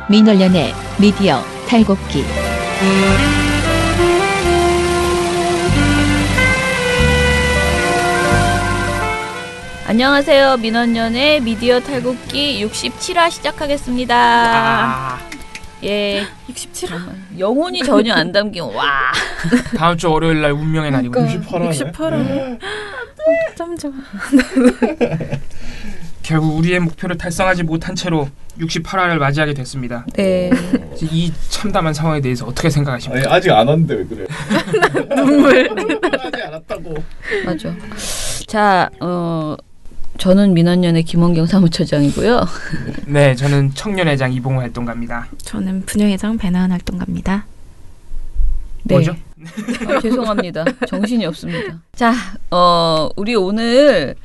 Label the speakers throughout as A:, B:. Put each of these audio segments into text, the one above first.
A: 민원련의 미디어 탈곡기.
B: 안녕하세요. 민원련의 미디어 탈곡기 67화 시작하겠습니다. 예,
C: 67화.
B: 영혼이 전혀 안 담긴 와.
D: 다음 주 월요일 날 운명의 날이군요.
C: 68화. 참 좋아.
D: 결국 우리의 목표를 달성하지 못한 채로 68화를 맞이하게 됐습니다.
B: 네.
D: 이 참담한 상황에 대해서 어떻게 생각하십니까?
E: 아니, 아직 안 왔는데 왜 그래요?
C: 눈물.
E: 아직 안 왔다고.
B: 맞아. 자, 저는 민원련의 김원경 사무처장이고요.
D: 네, 저는 청년회장 이봉호 활동가입니다.
C: 저는 분녀회장 배나은 활동가입니다.
B: 네.
D: 뭐죠?
B: 죄송합니다. 정신이 없습니다. 자, 우리 오늘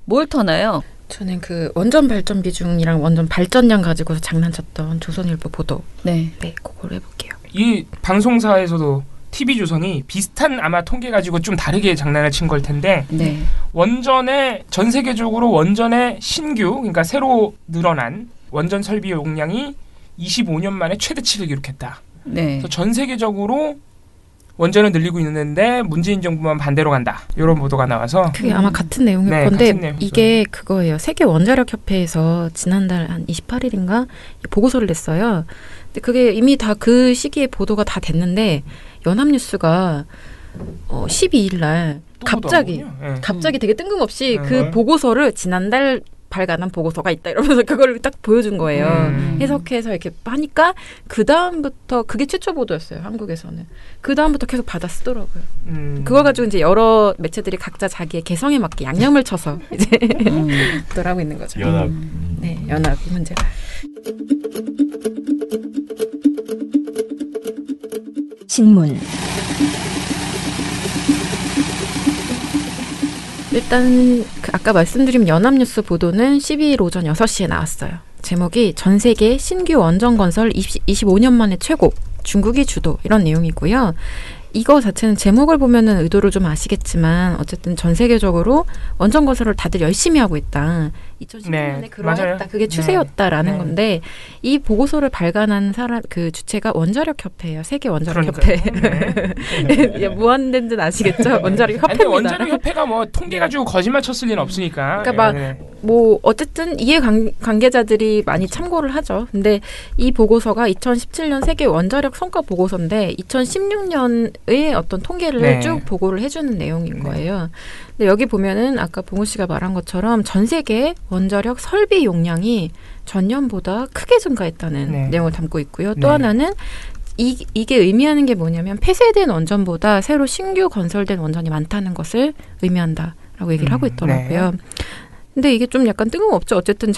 B: 뭘 터나요?
C: 저는 그 원전 발전 비중이랑 원전 발전량 가지고서 장난쳤던 조선일보 보도.
B: 네.
C: 네, 그걸 해볼게요.
D: 이 방송사에서도 TV조선이 비슷한 아마 통계 가지고 좀 다르게 장난을 친 걸 텐데
B: 네.
D: 원전의 전 세계적으로 원전의 신규 그러니까 새로 늘어난 설비 용량이 25년 만에 최대치를 기록했다.
B: 네.
D: 그래서 전 세계적으로 원전을 늘리고 있는데 문재인 정부만 반대로 간다. 이런 보도가 나와서
C: 그게 아마 같은 내용일
D: 네,
C: 건데
D: 같은 내용이죠.
C: 이게 그거예요. 세계 원자력 협회에서 지난달 한 28일인가 보고서를 냈어요. 근데 그게 이미 다 그 시기에 보도가 다 됐는데 연합뉴스가 12일 날
D: 또
C: 갑자기
D: 보도하군요. 네.
C: 갑자기 되게 뜬금없이 그
D: 네.
C: 보고서를 지난달 발간한 보고서가 있다 이러면서 그거를 딱 보여준 거예요. 해석해서 이렇게 하니까 그 다음부터 그게 최초 보도였어요. 한국에서는. 그 다음부터 계속 받아 쓰더라고요. 그거 가지고 이제 여러 매체들이 각자 자기의 개성에 맞게 양념을 쳐서 이제 보도를 하고 있는 거죠.
E: 연합.
C: 네, 연합 문제가.
A: 신문.
C: 일단 아까 말씀드린 연합뉴스 보도는 12일 오전 6시에 나왔어요. 제목이 전 세계 신규 원전 건설 25년 만에 최고, 중국이 주도 이런 내용이고요. 이거 자체는 제목을 보면은 의도를 좀 아시겠지만 어쨌든 전 세계적으로 원전 건설을 다들 열심히 하고 있다. 2010년에
D: 네,
C: 그러했다.
D: 맞아요.
C: 그게 추세였다라는
D: 네.
C: 건데 이 보고서를 발간한 사람 그 주체가 원자력 협회예요. 세계 원자력
D: 그러니까요.
C: 협회. 예, 무한된 듯 아시겠죠? 원자력 협회입니다.
D: 아니, 원자력 협회가 뭐 통계 가지고 거짓말 쳤을 리는 없으니까.
C: 그러니까 막
D: 네.
C: 뭐 어쨌든 이해 관계자들이 많이 참고를 하죠. 근데 이 보고서가 2017년 세계 원자력 성과 보고서인데 2016년의 어떤 통계를
D: 네.
C: 쭉 보고를 해주는 내용인 거예요. 근데 여기 보면은 아까 봉우 씨가 말한 것처럼 전 세계 원자력 설비 용량이 전년보다 크게 증가했다는
D: 네.
C: 내용을 담고 있고요. 또
D: 네.
C: 하나는 이게 의미하는 게 뭐냐면 폐쇄된 원전보다 새로 신규 건설된 원전이 많다는 것을 의미한다라고 얘기를 하고 있더라고요.
D: 네.
C: 근데 이게 좀 약간 뜬금없죠. 어쨌든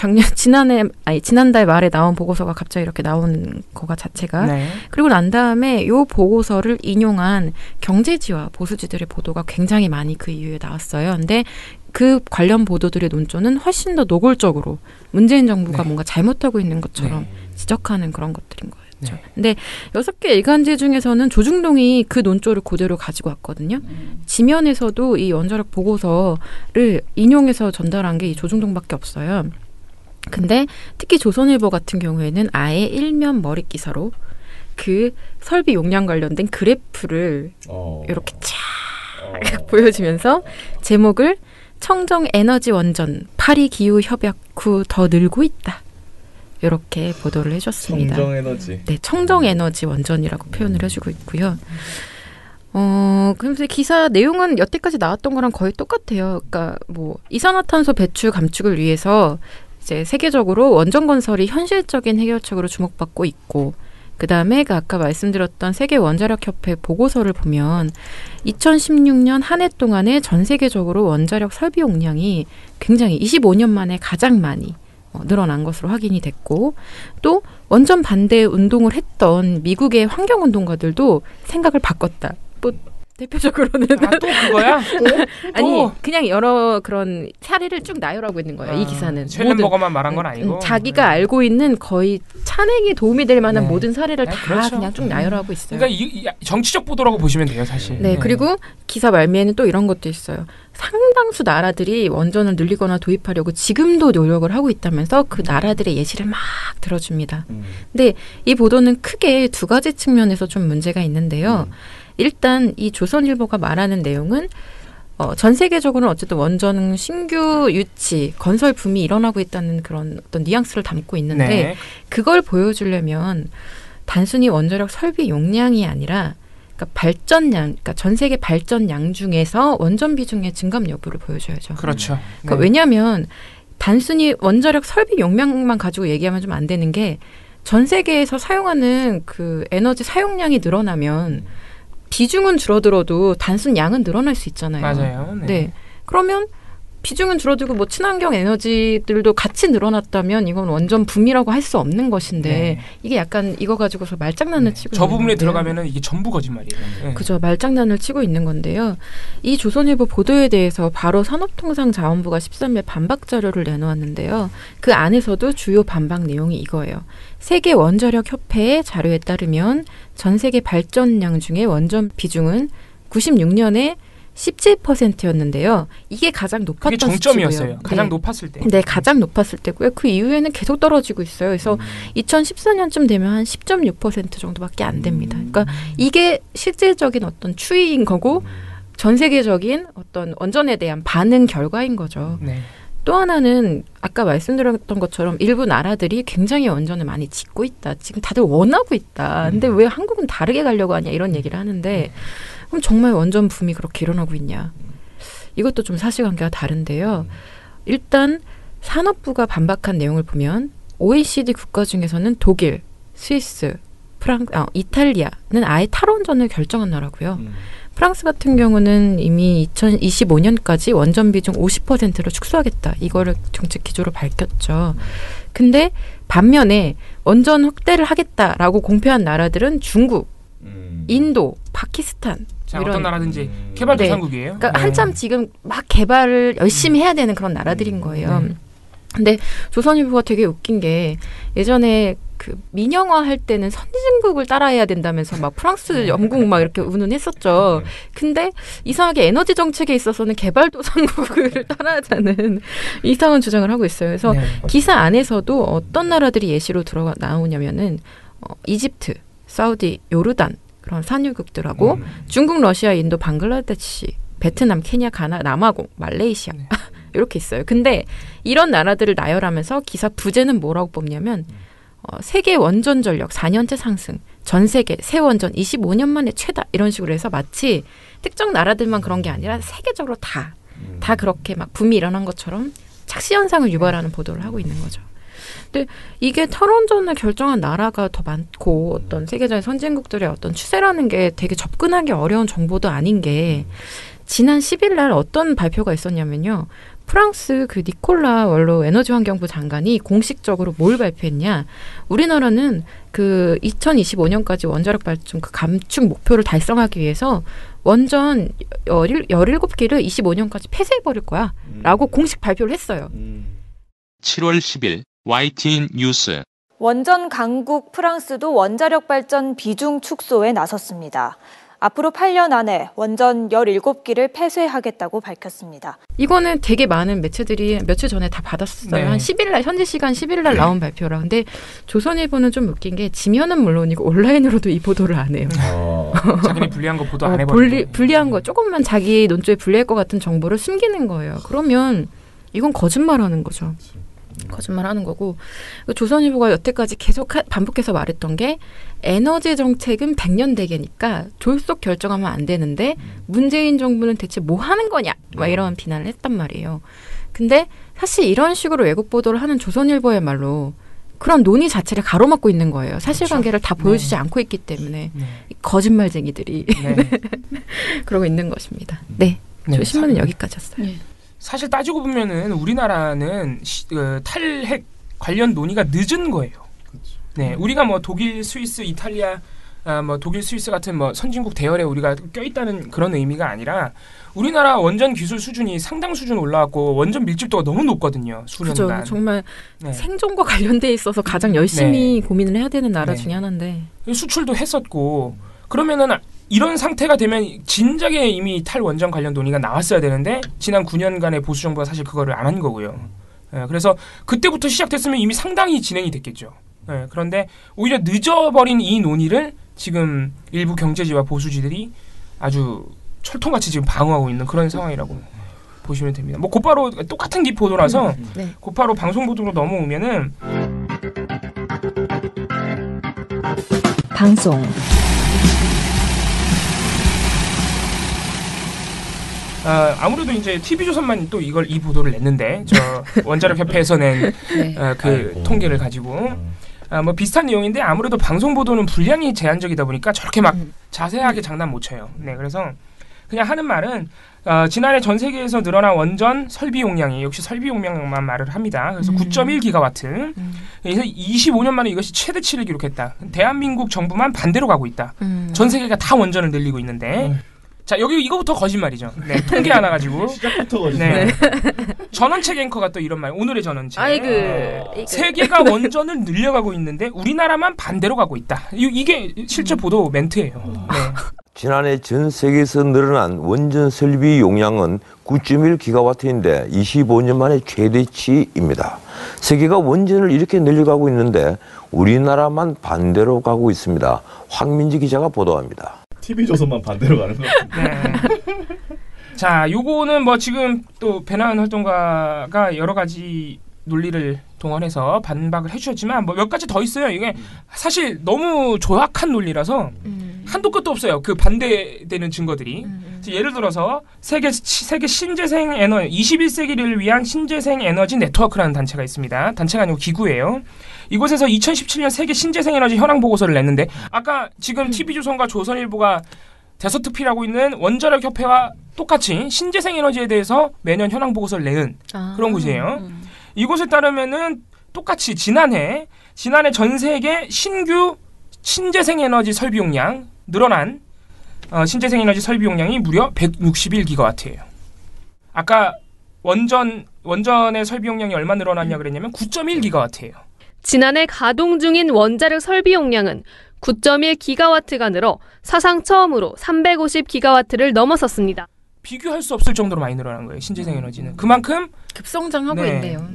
C: 지난달 말에 나온 보고서가 갑자기 이렇게 나온 거가 자체가.
D: 네.
C: 그리고 난 다음에 요 보고서를 인용한 경제지와 보수지들의 보도가 굉장히 많이 그 이후에 나왔어요. 근데 그 관련 보도들의 논조는 훨씬 더 노골적으로 문재인 정부가
D: 네.
C: 뭔가 잘못하고 있는 것처럼
D: 네.
C: 지적하는 그런 것들인 거예요.
D: 네.
C: 근데 6개 일간지 중에서는 조중동이 그 논조를 그대로 가지고 왔거든요. 지면에서도 이 원자력 보고서를 인용해서 전달한 게 이 조중동밖에 없어요. 근데 특히 조선일보 같은 경우에는 아예 일면 머릿 기사로 그 설비 용량 관련된 그래프를 이렇게 쫙 보여주면서 제목을 청정 에너지 원전 파리 기후 협약 후 더 늘고 있다. 이렇게 보도를 해줬습니다.
E: 청정에너지.
C: 네, 청정에너지 원전이라고 표현을 해주고 있고요. 그래서 기사 내용은 여태까지 나왔던 거랑 거의 똑같아요. 그러니까 뭐 이산화탄소 배출 감축을 위해서 이제 세계적으로 원전 건설이 현실적인 해결책으로 주목받고 있고, 그 다음에 아까 말씀드렸던 세계 원자력 협회 보고서를 보면 2016년 한 해 동안에 전 세계적으로 원자력 설비 용량이 굉장히 25년 만에 가장 많이 늘어난 것으로 확인이 됐고, 또 원전 반대 운동을 했던 미국의 환경운동가들도 생각을 바꿨다. 뭐 대표적으로는
D: 또 그거야?
C: 아니 그냥 여러 그런 사례를 쭉 나열하고 있는 거예요. 이 기사는
D: 쉘렌버거만 말한 건 아니고
C: 자기가 알고 있는 거의 찬행에 도움이 될 만한 모든 사례를 다
D: 그렇죠.
C: 그냥 쭉 나열하고 있어요.
D: 그러니까 이 정치적 보도라고 보시면 돼요, 사실.
C: 네, 그리고 기사 말미에는 또 이런 것도 있어요. 상당수 나라들이 원전을 늘리거나 도입하려고 지금도 노력을 하고 있다면서 그 나라들의 예시를 막 들어줍니다. 근데 이 보도는 크게 두 가지 측면에서 좀 문제가 있는데요. 일단 이 조선일보가 말하는 내용은 전 세계적으로는 어쨌든 원전 신규 유치, 건설 붐이 일어나고 있다는 그런 어떤 뉘앙스를 담고 있는데
D: 네.
C: 그걸 보여주려면 단순히 원자력 설비 용량이 아니라 그러니까 발전량, 그러니까 전 세계 발전량 중에서 원전 비중의 증감 여부를 보여줘야죠.
D: 그렇죠.
C: 그러니까
D: 네.
C: 왜냐하면 단순히 원자력 설비 용량만 가지고 얘기하면 좀 안 되는 게 전 세계에서 사용하는 그 에너지 사용량이 늘어나면 비중은 줄어들어도 단순 양은 늘어날 수 있잖아요.
D: 맞아요. 네.
C: 네. 그러면 비중은 줄어들고 뭐 친환경 에너지들도 같이 늘어났다면 이건 원전 붐이라고 할 수 없는 것인데
D: 네.
C: 이게 약간 이거 가지고서 말장난을 치고
D: 저
C: 있는
D: 부분에
C: 건데요.
D: 들어가면은 이게 전부 거짓말이에요. 네.
C: 그죠. 말장난을 치고 있는 건데요. 이 조선일보 보도에 대해서 바로 산업통상자원부가 13일 반박 자료를 내놓았는데요. 그 안에서도 주요 반박 내용이 이거예요. 세계 원자력 협회의 자료에 따르면 전 세계 발전량 중에 원전 비중은 96년에 17%였는데요. 이게 가장 높았던
D: 그게 정점이었어요.
C: 수치고요.
D: 가장
C: 네.
D: 높았을 때.
C: 네, 가장 높았을 때고요. 그 이후에는 계속 떨어지고 있어요. 그래서 2014년쯤 되면 한 10.6% 정도밖에 안 됩니다. 그러니까 이게 실질적인 어떤 추이인 거고 전 세계적인 어떤 원전에 대한 반응 결과인 거죠.
D: 네.
C: 또 하나는 아까 말씀드렸던 것처럼 일부 나라들이 굉장히 원전을 많이 짓고 있다. 지금 다들 원하고 있다. 근데 왜 한국은 다르게 가려고 하냐 이런 얘기를 하는데 그럼 정말 원전 붐이 그렇게 일어나고 있냐. 이것도 좀 사실관계가 다른데요. 일단 산업부가 반박한 내용을 보면 OECD 국가 중에서는 독일, 스위스, 이탈리아는 아예 탈원전을 결정한 나라고요. 프랑스 같은 경우는 이미 2025년까지 원전 비중 50%를 축소하겠다. 이거를 정책 기조로 밝혔죠. 근데 반면에 원전 확대를 하겠다라고 공표한 나라들은 중국, 인도, 파키스탄
D: 자,
C: 이런
D: 어떤 나라든지 개발도상국이에요.
C: 그러니까 한참 지금 막 개발을 열심히 해야 되는 그런 나라들인 거예요. 근데 조선일보가 되게 웃긴 게 예전에 그 민영화 할 때는 선진국을 따라해야 된다면서 막 프랑스, 영국 막 이렇게 운운했었죠. 근데 이상하게 에너지 정책에 있어서는 개발도상국을 따라하자는 이상한 주장을 하고 있어요. 그래서
D: 네.
C: 기사 안에서도 어떤 나라들이 예시로 나오냐면은 이집트, 사우디, 요르단 그런 산유국들하고 중국, 러시아, 인도, 방글라데시, 베트남, 케냐, 가나, 남아공, 말레이시아 이렇게 있어요. 근데 이런 나라들을 나열하면서 기사 부제는 뭐라고 뽑냐면 세계 원전 전력 4년째 상승, 전 세계 새 원전 25년 만에 최다 이런 식으로 해서 마치 특정 나라들만 그런 게 아니라 세계적으로 다 그렇게 막 붐이 일어난 것처럼 착시 현상을 유발하는 보도를 하고 있는 거죠. 근데 이게 탈원전을 결정한 나라가 더 많고 어떤 세계적인 선진국들의 어떤 추세라는 게 되게 접근하기 어려운 정보도 아닌 게 지난 10일 날 어떤 발표가 있었냐면요. 프랑스 그 니콜라 원로 에너지환경부 장관이 공식적으로 뭘 발표했냐. 우리나라는 그 2025년까지 원자력 발전 그 감축 목표를 달성하기 위해서 원전 17기를 25년까지 폐쇄해버릴 거야. 라고 공식 발표를 했어요.
F: 7월 10일 YTN 뉴스.
G: 원전 강국 프랑스도 원자력 발전 비중 축소에 나섰습니다. 앞으로 8년 안에 원전 17기를 폐쇄하겠다고 밝혔습니다.
C: 이거는 되게 많은 매체들이 며칠 전에 다 받았어요.
D: 네.
C: 한 10일 날, 현지 시간 10일 날 나온 발표라. 근데 조선일보는 좀 웃긴 게 지면은 물론이고 온라인으로도 이 보도를 안 해요.
D: 자기네 불리한 거 보도 안 해버리고.
C: 불리한 거 조금만 자기 논조에 불리할 것 같은 정보를 숨기는 거예요. 그러면 이건 거짓말하는 거죠. 거짓말하는 거고 조선일보가 여태까지 계속 반복해서 말했던 게 에너지 정책은 100년 대계니까 졸속 결정하면 안 되는데 문재인 정부는 대체 뭐 하는 거냐 막 이런 비난을 했단 말이에요. 근데 사실 이런 식으로 왜곡 보도를 하는 조선일보야말로 그런 논의 자체를 가로막고 있는 거예요. 사실관계를 다 보여주지 않고 있기 때문에 이 거짓말쟁이들이 그러고 있는 것입니다. 네, 저 신문은 여기까지였어요.
D: 사실 따지고 보면은 우리나라는 탈핵 관련 논의가 늦은 거예요. 네, 우리가 뭐 독일, 스위스, 이탈리아, 독일, 스위스 같은 뭐 선진국 대열에 우리가 껴있다는 그런 의미가 아니라 우리나라 원전 기술 수준이 상당 수준 올라왔고 원전 밀집도가 너무 높거든요. 수년간.
C: 그죠. 정말
D: 네.
C: 생존과 관련돼 있어서 가장 열심히 고민을 해야 되는 나라 중에 하나인데
D: 수출도 했었고 그러면은 이런 상태가 되면 진작에 이미 탈원전 관련 논의가 나왔어야 되는데 지난 9년간의 보수 정부가 사실 그거를 안 한 거고요. 그래서 그때부터 시작됐으면 이미 상당히 진행이 됐겠죠. 그런데 오히려 늦어버린 이 논의를 지금 일부 경제지와 보수지들이 아주 철통같이 지금 방어하고 있는 그런 상황이라고 보시면 됩니다. 뭐 곧바로 똑같은 보도라서
C: 네.
D: 곧바로 방송 보도로 넘어오면은
A: 방송
D: 아무래도 이제 TV조선만 또 이 보도를 냈는데 저 원자력협회에서 낸 그 통계를 가지고 뭐 비슷한 내용인데 아무래도 방송 보도는 분량이 제한적이다 보니까 저렇게 막 자세하게 장난 못 쳐요. 네, 그래서 그냥 하는 말은 지난해 전 세계에서 늘어난 원전 설비 용량이 역시 설비 용량만 말을 합니다. 그래서 9.1기가와트. 그래서 25년 만에 이것이 최대치를 기록했다. 대한민국 정부만 반대로 가고 있다. 전 세계가 다 원전을 늘리고 있는데 자 여기 이거부터 거짓말이죠. 네, 통계 하나 가지고
E: 시작부터 거짓말.
D: 네. 전원책 앵커가 또 이런 말. 오늘의 전원책.
C: 아이고.
D: 세계가 원전을 늘려가고 있는데 우리나라만 반대로 가고 있다. 이게 실제 보도 멘트예요. 네.
H: 지난해 전 세계에서 늘어난 원전 설비 용량은 9.1기가와트인데 25년 만에 최대치입니다. 세계가 원전을 이렇게 늘려가고 있는데 우리나라만 반대로 가고 있습니다. 황민지 기자가 보도합니다.
E: TV조선만 반대로 가는 거 같은데.
D: 네. 자, 요거는 뭐 지금 또 배나은 활동가가 여러 가지 논리를 동원해서 반박을 해주셨지만 뭐 몇 가지 더 있어요. 이게 사실 너무 조악한 논리라서 한도 끝도 없어요. 그 반대되는 증거들이. 예를 들어서 세계 신재생 에너지 21세기를 위한 신재생 에너지 네트워크라는 단체가 있습니다. 단체가 아니고 기구예요. 이곳에서 2017년 세계 신재생 에너지 현황 보고서를 냈는데 아까 지금 TV조선과 조선일보가 대서특필하고 있는 원자력 협회와 똑같이 신재생 에너지에 대해서 매년 현황 보고서를 내는 그런 곳이에요. 이곳에 따르면은 똑같이 지난해 전 세계 신규 신재생 에너지 설비 용량 늘어난 신재생 에너지 설비 용량이 무려 161기가와트예요. 아까 원전의 설비 용량이 얼마 늘어났냐 그랬냐면 9.1기가와트예요.
I: 지난해 가동 중인 원자력 설비 용량은 9.1기가와트가 늘어 사상 처음으로 350기가와트를 넘어섰습니다.
D: 비교할 수 없을 정도로 많이 늘어난 거예요. 신재생 에너지는. 그만큼
C: 급성장하고
D: 네.
C: 있네요.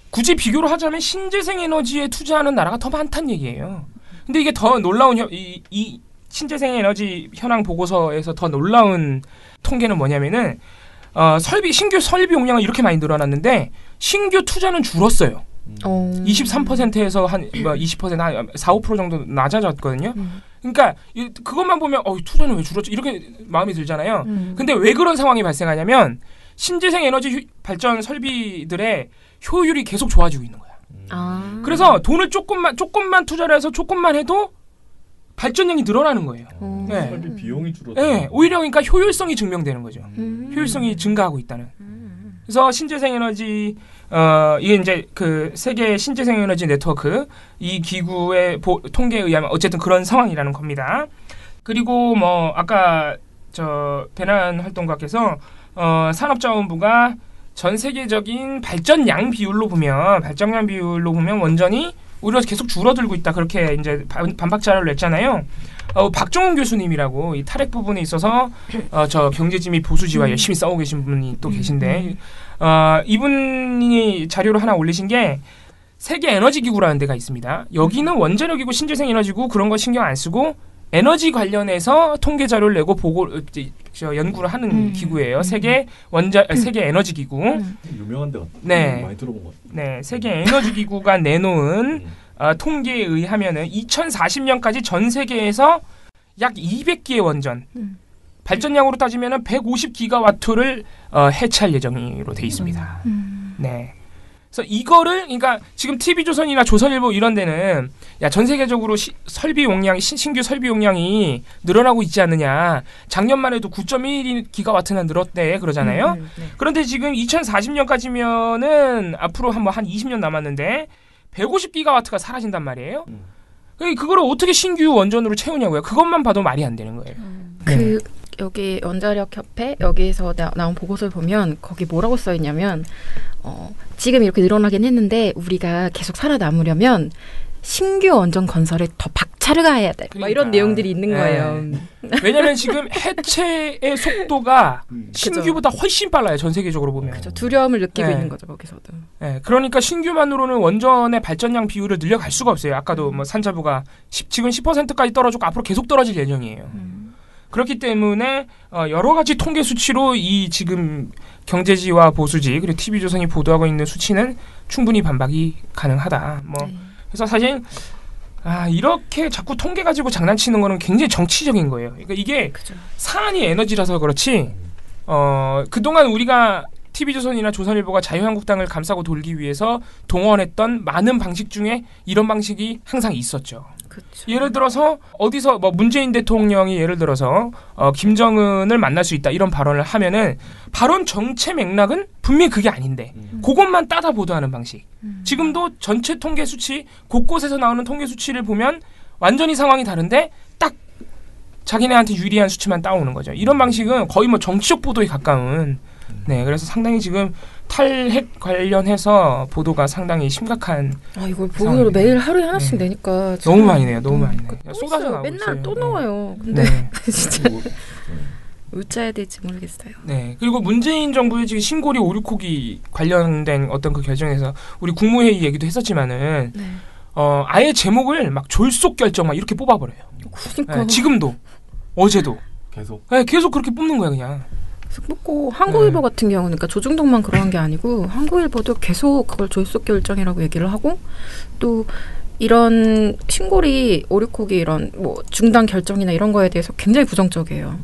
D: 굳이 비교를 하자면 신재생 에너지에 투자하는 나라가 더 많다는 얘기예요. 근데 이게 더 놀라운 이 신재생 에너지 현황 보고서에서 더 놀라운 통계는 뭐냐면은 신규 설비 용량은 이렇게 많이 늘어났는데 신규 투자는 줄었어요. 23%에서 한 20%, 한 4-5% 정도 낮아졌거든요. 그러니까 그것만 보면 투자는 왜 줄었지? 이렇게 마음이 들잖아요. 근데 왜 그런 상황이 발생하냐면 신재생 에너지 발전 설비들의 효율이 계속 좋아지고 있는 거야. 그래서 돈을 조금만 투자를 해서 조금만 해도 발전량이 늘어나는 거예요. 네.
E: 설비 비용이 줄어들어.
D: 네, 오히려 그러니까 효율성이 증명되는 거죠. 효율성이 증가하고 있다는. 그래서 신재생 에너지 이게 이제 그 세계 신재생 에너지 네트워크 이 기구의 통계에 의하면 어쨌든 그런 상황이라는 겁니다. 그리고 뭐 아까 저 배나은 활동가께서 산업자원부가 전 세계적인 발전량 비율로 보면 원전이 오히려 계속 줄어들고 있다 그렇게 이제 반박 자료를 냈잖아요. 박종훈 교수님이라고 이 탈핵 부분에 있어서 저 경제지 및 보수지와 열심히 싸우고 계신 분이 또 계신데 이분이 자료를 하나 올리신 게 세계 에너지 기구라는 데가 있습니다. 여기는 원자력이고 신재생 에너지고 그런 거 신경 안 쓰고 에너지 관련해서 통계 자료를 내고 연구를 하는 기구예요. 세계 에너지 기구.
E: 유명한 데 같아.
D: 네.
E: 많이 들어본 것 같아.
D: 네, 세계 에너지 기구가 내놓은 통계에 의하면은 2040년까지 전 세계에서 약 200개의 원전 발전량으로 따지면은 150기가와트를 해체할 예정으로 돼 있습니다. 네. 그래서 이거를 그러니까 지금 TV조선이나 조선일보 이런 데는 야, 전 세계적으로 설비 용량 신규 설비 용량이 늘어나고 있지 않느냐. 작년만 해도 9.1기가와트나 늘었대 그러잖아요.
C: 네.
D: 그런데 지금 2040년까지면은 앞으로 한 20년 남았는데 150기가와트가 사라진단 말이에요. 그거를 어떻게 신규 원전으로 채우냐고요. 그것만 봐도 말이 안 되는 거예요.
C: 그 여기 원자력협회 여기에서 나온 보고서를 보면 거기 뭐라고 써 있냐면 지금 이렇게 늘어나긴 했는데 우리가 계속 살아남으려면 신규 원전 건설에 더 박차를 가해야 돼.
D: 그러니까.
C: 이런 내용들이 있는 거예요.
D: 왜냐하면 지금 해체의 속도가 신규보다 훨씬 빨라요. 전 세계적으로 보면.
C: 그렇죠. 두려움을 느끼고 있는 거죠. 거기서도.
D: 네, 그러니까 신규만으로는 원전의 발전량 비율을 늘려갈 수가 없어요. 아까도 뭐 산자부가 지금 10%까지 떨어지고 앞으로 계속 떨어질 예정이에요. 그렇기 때문에 여러 가지 통계 수치로 이 지금 경제지와 보수지 그리고 TV조선이 보도하고 있는 수치는 충분히 반박이 가능하다. 그래서 사실 이렇게 자꾸 통계 가지고 장난치는 거는 굉장히 정치적인 거예요. 그러니까 이게 사안이 에너지라서 그렇지 그동안 우리가 TV조선이나 조선일보가 자유한국당을 감싸고 돌기 위해서 동원했던 많은 방식 중에 이런 방식이 항상 있었죠. 그쵸. 예를 들어서 어디서 뭐 문재인 대통령이 예를 들어서 김정은을 만날 수 있다 이런 발언을 하면은 발언 정체 맥락은 분명히 그게 아닌데 그것만 따다 보도하는 방식. 지금도 전체 통계 수치 곳곳에서 나오는 통계 수치를 보면 완전히 상황이 다른데 딱 자기네한테 유리한 수치만 따오는 거죠. 이런 방식은 거의 뭐 정치적 보도에 가까운. 네, 그래서 상당히 지금 탈핵 관련해서 보도가 상당히 심각한.
C: 이걸 보도로 매일 하루에 하나씩 내니까
D: 너무 많이 내요. 너무 많이 내요. 쏟아져 나오고
C: 맨날
D: 있어요.
C: 또 나와요. 근데 진짜 어찌해야 될지 모르겠어요.
D: 네, 그리고 문재인 정부의 지금 신고리 5,6호기 관련된 어떤 그 결정에서 우리 국무회의 얘기도 했었지만은 아예 제목을 막 졸속 결정 막 이렇게 뽑아버려요.
C: 그러니까
D: 지금도 어제도
E: 계속
D: 계속 그렇게 뽑는 거야 그냥.
C: 뽑고 한국일보 같은 경우는 그러니까 조중동만 그런 게 아니고 한국일보도 계속 그걸 졸속 결정이라고 얘기를 하고 또 이런 신고리 5,6호기 이런 뭐 중단 결정이나 이런 거에 대해서 굉장히 부정적이에요.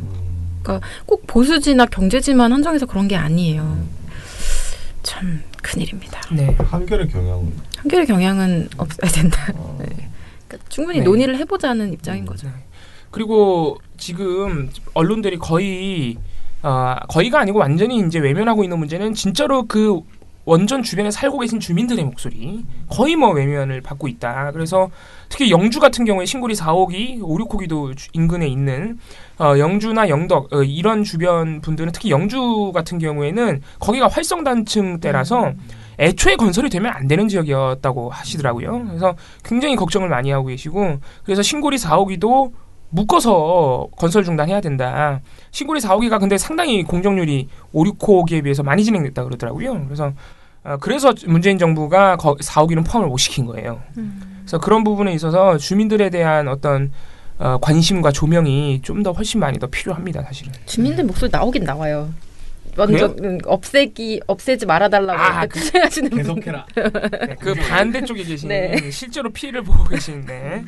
C: 그러니까 꼭 보수지나 경제지만 한정해서 그런 게 아니에요. 참 큰일입니다.
D: 네.
E: 한겨레 경향은
C: 없어야 된다. 네. 그러니까 충분히 논의를 해보자는 입장인 거죠.
D: 그리고 지금 언론들이 거의가 아니고 완전히 이제 외면하고 있는 문제는 진짜로 그 원전 주변에 살고 계신 주민들의 목소리 거의 뭐 외면을 받고 있다. 그래서 특히 영주 같은 경우에 신고리 4호기, 5,6호기도 인근에 있는 영주나 영덕 이런 주변 분들은 특히 영주 같은 경우에는 거기가 활성단층 때라서 애초에 건설이 되면 안 되는 지역이었다고 하시더라고요. 그래서 굉장히 걱정을 많이 하고 계시고 그래서 신고리 4호기도 묶어서 건설 중단해야 된다. 신고리 4호기가 근데 상당히 공정률이 5,6호기에 비해서 많이 진행됐다 그러더라고요. 그래서 문재인 정부가 4호기는 포함을 못 시킨 거예요. 그래서 그런 부분에 있어서 주민들에 대한 어떤 관심과 조명이 좀 더 훨씬 많이 더 필요합니다. 사실은.
C: 주민들 목소리 나오긴 나와요. 완전 없애지 말아달라고 투쟁하시는
E: 계속해라.
D: 네, 그 반대쪽에 계시는 실제로 피해를 보고 계시는데.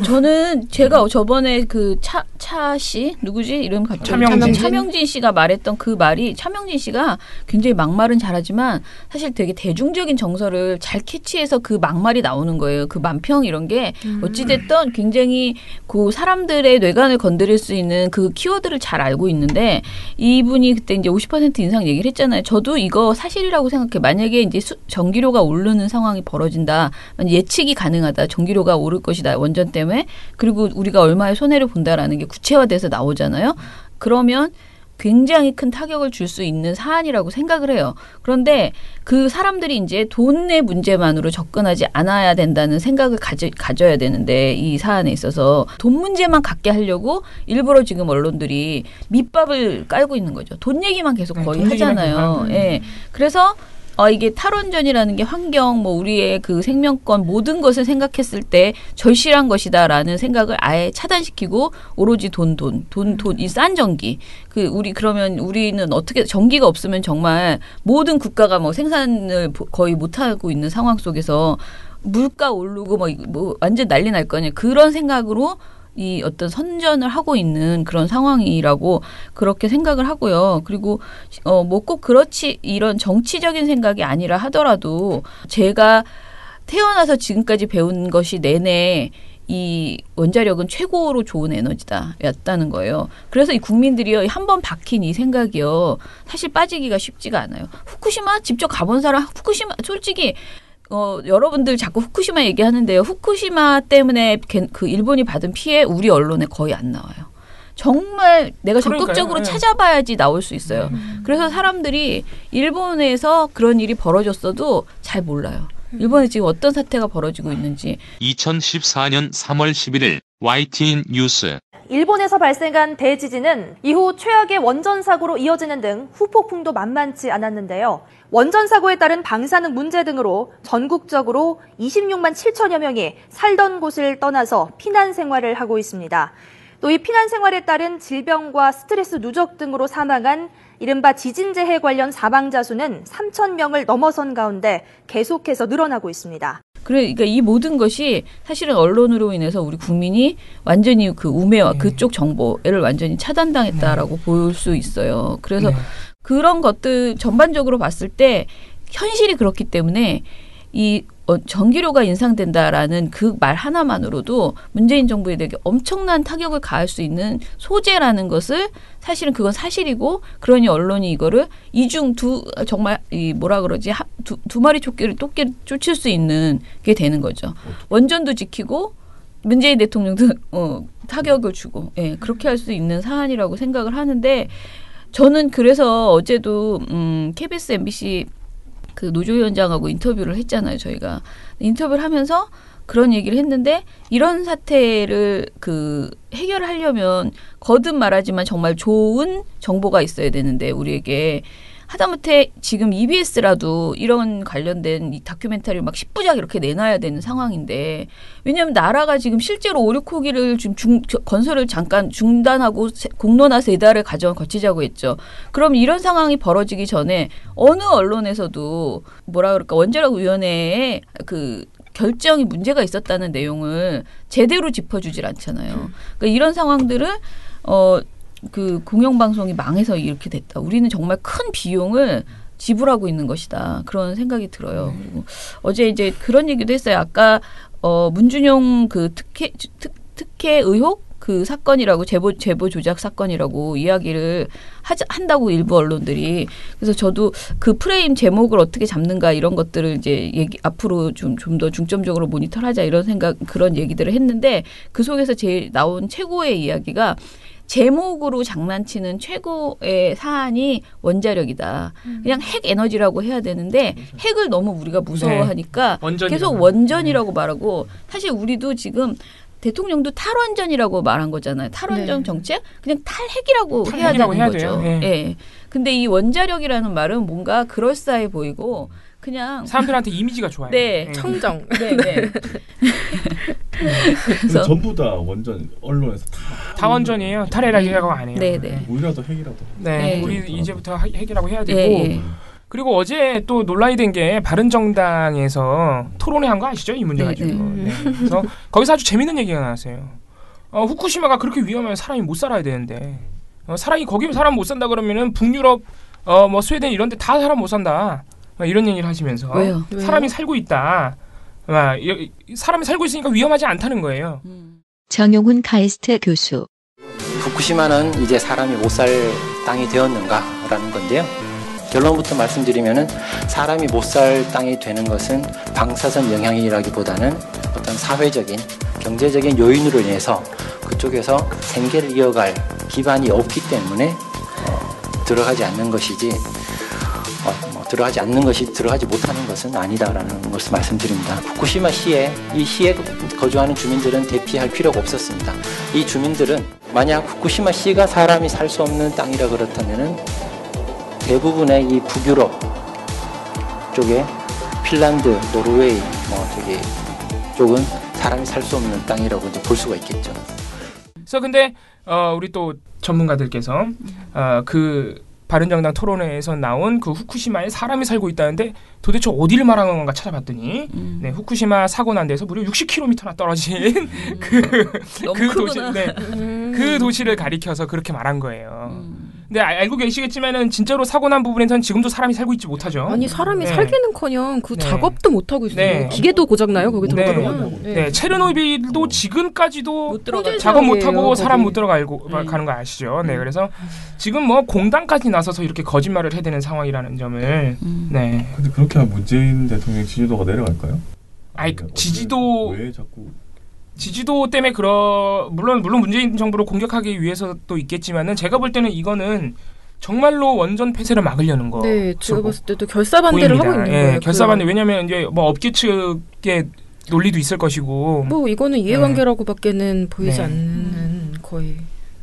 B: 저는 제가 저번에 그 차씨 누구지 이름 갑자기 차명진 씨가 말했던 그 말이 차명진 씨가 굉장히 막말은 잘하지만 사실 되게 대중적인 정서를 잘 캐치해서 그 막말이 나오는 거예요. 그 만평 이런 게 어찌됐든 굉장히 그 사람들의 뇌관을 건드릴 수 있는 그 키워드를 잘 알고 있는데 이분이 그때 이제 50% 인상 얘기를 했잖아요. 저도 이거 사실이라고 생각해. 만약에 이제 전기료가 오르는 상황이 벌어진다. 예측이 가능하다. 전기료가 오를 것이다. 원전 때문에. 그리고 우리가 얼마의 손해를 본다라는 게 구체화돼서 나오잖아요. 그러면 굉장히 큰 타격을 줄 수 있는 사안이라고 생각을 해요. 그런데 그 사람들이 이제 돈의 문제만으로 접근하지 않아야 된다는 생각을 가져야 되는데 이 사안에 있어서 돈 문제만 갖게 하려고 일부러 지금 언론들이 밑밥을 깔고 있는 거죠. 돈 얘기만 계속 거의 하잖아요. 예. 그래서 이게 탈원전이라는 게 환경, 뭐 우리의 그 생명권 모든 것을 생각했을 때 절실한 것이다라는 생각을 아예 차단시키고 오로지 돈, 이 싼 전기. 그러면 우리는 어떻게 전기가 없으면 정말 모든 국가가 뭐 생산을 거의 못 하고 있는 상황 속에서 물가 오르고 뭐 완전 난리 날 거 아니에요. 그런 생각으로 이 어떤 선전을 하고 있는 그런 상황이라고 그렇게 생각을 하고요. 그리고 뭐 꼭 그렇지 이런 정치적인 생각이 아니라 하더라도 제가 태어나서 지금까지 배운 것이 내내 이 원자력은 최고로 좋은 에너지다였다는 거예요. 그래서 이 국민들이요 한번 박힌 이 생각이요 사실 빠지기가 쉽지가 않아요. 후쿠시마 직접 가본 사람 후쿠시마 솔직히 여러분들 자꾸 후쿠시마 얘기하는데요. 후쿠시마 때문에 그 일본이 받은 피해 우리 언론에 거의 안 나와요. 정말 내가 적극적으로 찾아봐야지 나올 수 있어요. 그래서 사람들이 일본에서 그런 일이 벌어졌어도 잘 몰라요. 일본에 지금 어떤 사태가 벌어지고 있는지.
F: 2014년 3월 11일 YTN 뉴스.
J: 일본에서 발생한 대지진은 이후 최악의 원전 사고로 이어지는 등 후폭풍도 만만치 않았는데요. 원전 사고에 따른 방사능 문제 등으로 전국적으로 26만 7천여 명이 살던 곳을 떠나서 피난 생활을 하고 있습니다. 또 이 피난 생활에 따른 질병과 스트레스 누적 등으로 사망한 이른바 지진재해 관련 사망자 수는 3천 명을 넘어선 가운데 계속해서 늘어나고 있습니다.
B: 그러니까 이 모든 것이 사실은 언론으로 인해서 우리 국민이 완전히 그 우매와 그쪽 정보를 완전히 차단당했다라고 볼 수 있어요. 그래서 그런 것들 전반적으로 봤을 때 현실이 그렇기 때문에 이 전기료가 인상된다라는 그 말 하나만으로도 문재인 정부에 대해 엄청난 타격을 가할 수 있는 소재라는 것을 사실은 그건 사실이고, 그러니 언론이 이거를 정말 이 뭐라 그러지 두 마리 토끼를 쫓을 수 있는 게 되는 거죠. 원전도 지키고 문재인 대통령도 타격을 주고, 예, 그렇게 할 수 있는 사안이라고 생각을 하는데, 저는 그래서 어제도 KBS MBC 그 노조위원장하고 인터뷰를 했잖아요. 저희가 인터뷰를 하면서 그런 얘기를 했는데, 이런 사태를 그 해결하려면 거듭 말하지만 정말 좋은 정보가 있어야 되는데, 우리에게 하다못해 지금 EBS라도 이런 관련된 이 다큐멘터리를 막 10부작 이렇게 내놔야 되는 상황인데, 왜냐하면 나라가 지금 실제로 5, 6호기를 지금 건설을 잠깐 중단하고 공론화 3달을 거치자고 했죠. 그럼 이런 상황이 벌어지기 전에 어느 언론에서도 뭐라 그럴까, 원자력위원회에 그 결정이 문제가 있었다는 내용을 제대로 짚어주질 않잖아요. 그러니까 이런 상황들을 그 공영방송이 망해서 이렇게 됐다. 우리는 정말 큰 비용을 지불하고 있는 것이다. 그런 생각이 들어요. 그리고 어제 이제 그런 얘기도 했어요. 아까 문준용 그 특혜 의혹 그 사건이라고 제보 조작 사건이라고 이야기를 한다고 일부 언론들이. 그래서 저도 그 프레임 제목을 어떻게 잡는가 이런 것들을 이제 앞으로 좀 더 중점적으로 모니터하자 이런 그런 얘기들을 했는데, 그 속에서 제일 나온 최고의 이야기가 제목으로 장난치는 최고의 사안이 원자력이다. 그냥 핵 에너지라고 해야 되는데 핵을 너무 우리가 무서워하니까 계속 원전이라고 말하고, 사실 우리도 지금 대통령도 탈원전이라고 말한 거잖아요. 탈원전 정책? 그냥 탈핵이라고 해야 되는 거죠. 예. 근데 이 원자력이라는 말은 뭔가 그럴싸해 보이고 그냥
D: 사람들한테 이미지가 좋아요.
B: 네.
C: 청정.
B: 네.
E: 그래서 전부 다 원전 언론에서
D: 다 원전이에요. 탈핵이라고 안 해요.
B: 네.
E: 우리라도 핵이라도.
D: 네. 우리 이제부터 핵이라고 해야 되고. 그리고 어제 또 논란이 된 게 바른정당에서 토론회 한 거 아시죠? 이 문제 가지고. 그래서 거기서 아주 재밌는 얘기가 나왔어요. 후쿠시마가 그렇게 위험하면 사람이 못 살아야 되는데, 거기 사람 못 산다 그러면은 북유럽, 스웨덴 이런 데 다 사람 못 산다. 이런 얘기를 하시면서
B: 왜요?
D: 사람이 살고 있다. 사람이 살고 있으니까 위험하지 않다는 거예요.
A: 정용훈 카이스트 교수.
K: 후쿠시마는 이제 사람이 못 살 땅이 되었는가라는 건데요. 결론부터 말씀드리면은 사람이 못 살 땅이 되는 것은 방사선 영향이라기보다는 어떤 사회적인, 경제적인 요인으로 인해서 그쪽에서 생계를 이어갈 기반이 없기 때문에 들어가지 않는 것이지, 들어가지 못하는 것은 아니다라는 것을 말씀드립니다. 후쿠시마 시에, 이 시에 거주하는 주민들은 대피할 필요가 없었습니다. 이 주민들은 만약 후쿠시마 시가 사람이 살 수 없는 땅이라 그렇다면은 대부분의 이 북유럽 쪽에 핀란드, 노르웨이, 쪽은 사람이 살 수 없는 땅이라고 이제 볼 수가 있겠죠.
D: 그래서 근데 우리 또 전문가들께서 그 바른정당 토론회에서 나온 그 후쿠시마에 사람이 살고 있다는데 도대체 어디를 말하는 건가 찾아봤더니 후쿠시마 사고 난 데서 무려 60km나 떨어진 그 도시를 가리켜서 그렇게 말한 거예요. 근데 알고 계시겠지만은 진짜로 사고 난 부분에서는 지금도 사람이 살고 있지 못하죠.
C: 아니 사람이 살기는커녕 그 작업도 못 하고 있어요. 기계도 고장나요 거기 들어가면.
D: 체르노빌도 지금까지도 작업 못 하고 사람 못 들어가고 가는 거 아시죠? 그래서 지금 공단까지 나서서 이렇게 거짓말을 해야 되는 상황이라는 점을. 근데
E: 그렇게 하면 문재인 대통령 지지도가 내려갈까요?
D: 지지도
E: 왜 자꾸?
D: 지지도 때문에 물론 문재인 정부를 공격하기 위해서도 있겠지만은 제가 볼 때는 이거는 정말로 원전 폐쇄를 막으려는 거.
C: 네, 제가 봤을 때도 결사반대를
D: 보입니다.
C: 하고 있는
D: 예,
C: 거예요.
D: 결사반대. 왜냐하면 이제 뭐 업계 측의 논리도 있을 것이고.
C: 뭐 이거는 이해관계라고밖에는 보이지
D: 네.
C: 않는 거의.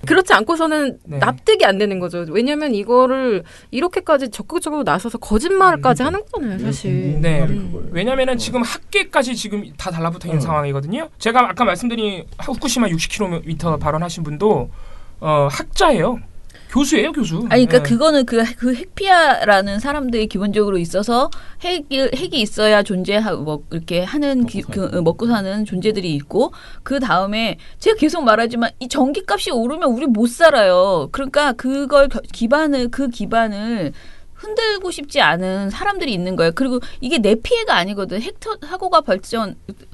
C: 그렇지 않고서는
D: 네.
C: 납득이 안 되는 거죠. 왜냐하면 이거를 이렇게까지 적극적으로 나서서 거짓말까지 하는 거잖아요, 사실.
D: 네. 왜냐면은 지금 학계까지 지금 다 달라붙어 있는 상황이거든요. 제가 아까 말씀드린 후쿠시마 60km 발언하신 분도 학자예요. 교수예요, 교수.
B: 아니, 그러니까
D: 네.
B: 그거는 그 핵피하라는 사람들이 기본적으로 있어서 핵이 있어야 존재하고 뭐 이렇게 하는 먹고 사는 존재들이 있고 그 다음에 제가 계속 말하지만 이 전기값이 오르면 우리 못 살아요. 그러니까 그걸 기반을 흔들고 싶지 않은 사람들이 있는 거예요. 그리고 이게 내 피해가 아니거든. 핵 사고가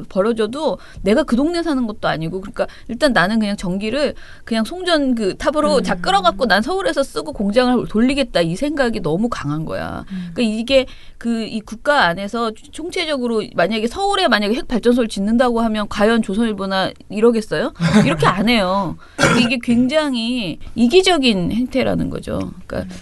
B: 벌어져도 내가 그 동네 사는 것도 아니고, 그러니까 일단 나는 그냥 전기를 그냥 송전 그 탑으로 다 끌어갖고 난 서울에서 쓰고 공장을 돌리겠다 이 생각이 너무 강한 거야. 그러니까 이게 이 국가 안에서 총체적으로 만약에 서울에 만약에 핵 발전소를 짓는다고 하면 과연 조선일보나 이러겠어요? 이렇게 안 해요. 이게 굉장히 이기적인 행태라는 거죠. 그러니까.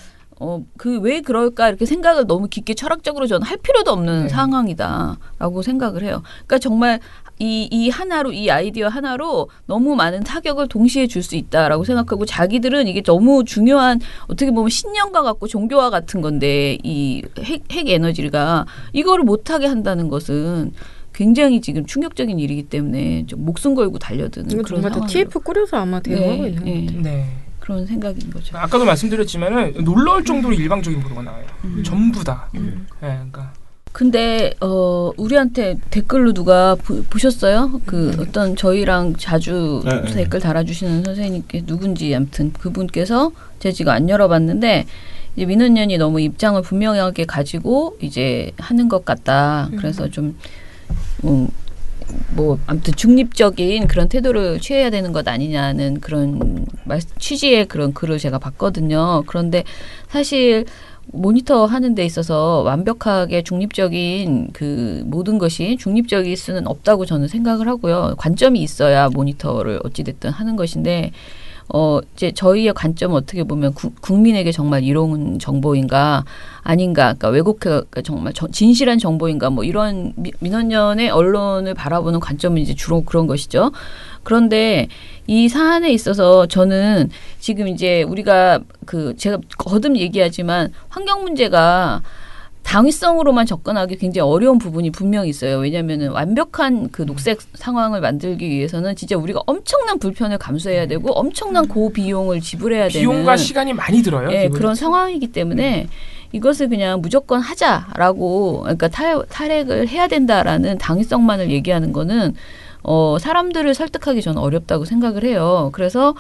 B: 왜 그럴까 이렇게 생각을 너무 깊게 철학적으로 저는 할 필요도 없는 상황이다라고 생각을 해요. 그러니까 정말 이 하나로 이 아이디어 하나로 너무 많은 타격을 동시에 줄 수 있다라고 생각하고 자기들은 이게 너무 중요한 어떻게 보면 신념과 같고 종교와 같은 건데 이 핵 에너지가 이거를 못하게 한다는 것은 굉장히 지금 충격적인 일이기 때문에 좀 목숨 걸고 달려드는
C: 이건
B: 그런
C: 정말 다
B: 상황이에요.
C: TF 꾸려서 아마 대응하고 있는 것 같아요.
D: 네.
B: 그런 생각인 거죠.
D: 아까도 말씀드렸지만은 놀라울 정도로 일방적인 보도가 나와요. 전부 다. 그러니까.
B: 근데 우리한테 댓글로 누가 보셨어요? 어떤 저희랑 자주 댓글 달아주시는 선생님께 누군지 아무튼 그분께서 제가 지금 안 열어봤는데 이제 민원연이 너무 입장을 분명하게 가지고 이제 하는 것 같다. 그래서 좀 뭐 아무튼 중립적인 그런 태도를 취해야 되는 것 아니냐는 그런 취지의 그런 글을 제가 봤거든요. 그런데 사실 모니터 하는 데 있어서 완벽하게 중립적인 모든 것이 중립적일 수는 없다고 저는 생각을 하고요. 관점이 있어야 모니터를 어찌됐든 하는 것인데 이제 저희의 관점은 어떻게 보면 국민에게 정말 이로운 정보인가 아닌가, 그러니까 왜곡해가 정말 진실한 정보인가, 뭐 이런 민원연의 언론을 바라보는 관점은 이제 주로 그런 것이죠. 그런데 이 사안에 있어서 저는 지금 이제 우리가 제가 거듭 얘기하지만 환경 문제가 당위성으로만 접근하기 굉장히 어려운 부분이 분명히 있어요. 왜냐하면 완벽한 녹색 상황을 만들기 위해서는 진짜 우리가 엄청난 불편을 감수해야 되고 엄청난 고비용을 지불해야 되는
D: 비용과 시간이 많이 들어요.
B: 예, 그런 상황이기 때문에 이것을 그냥 무조건 하자라고, 그러니까 탈핵을 해야 된다라는 당위성만을 얘기하는 거는 사람들을 설득하기 저는 어렵다고 생각을 해요. 그래서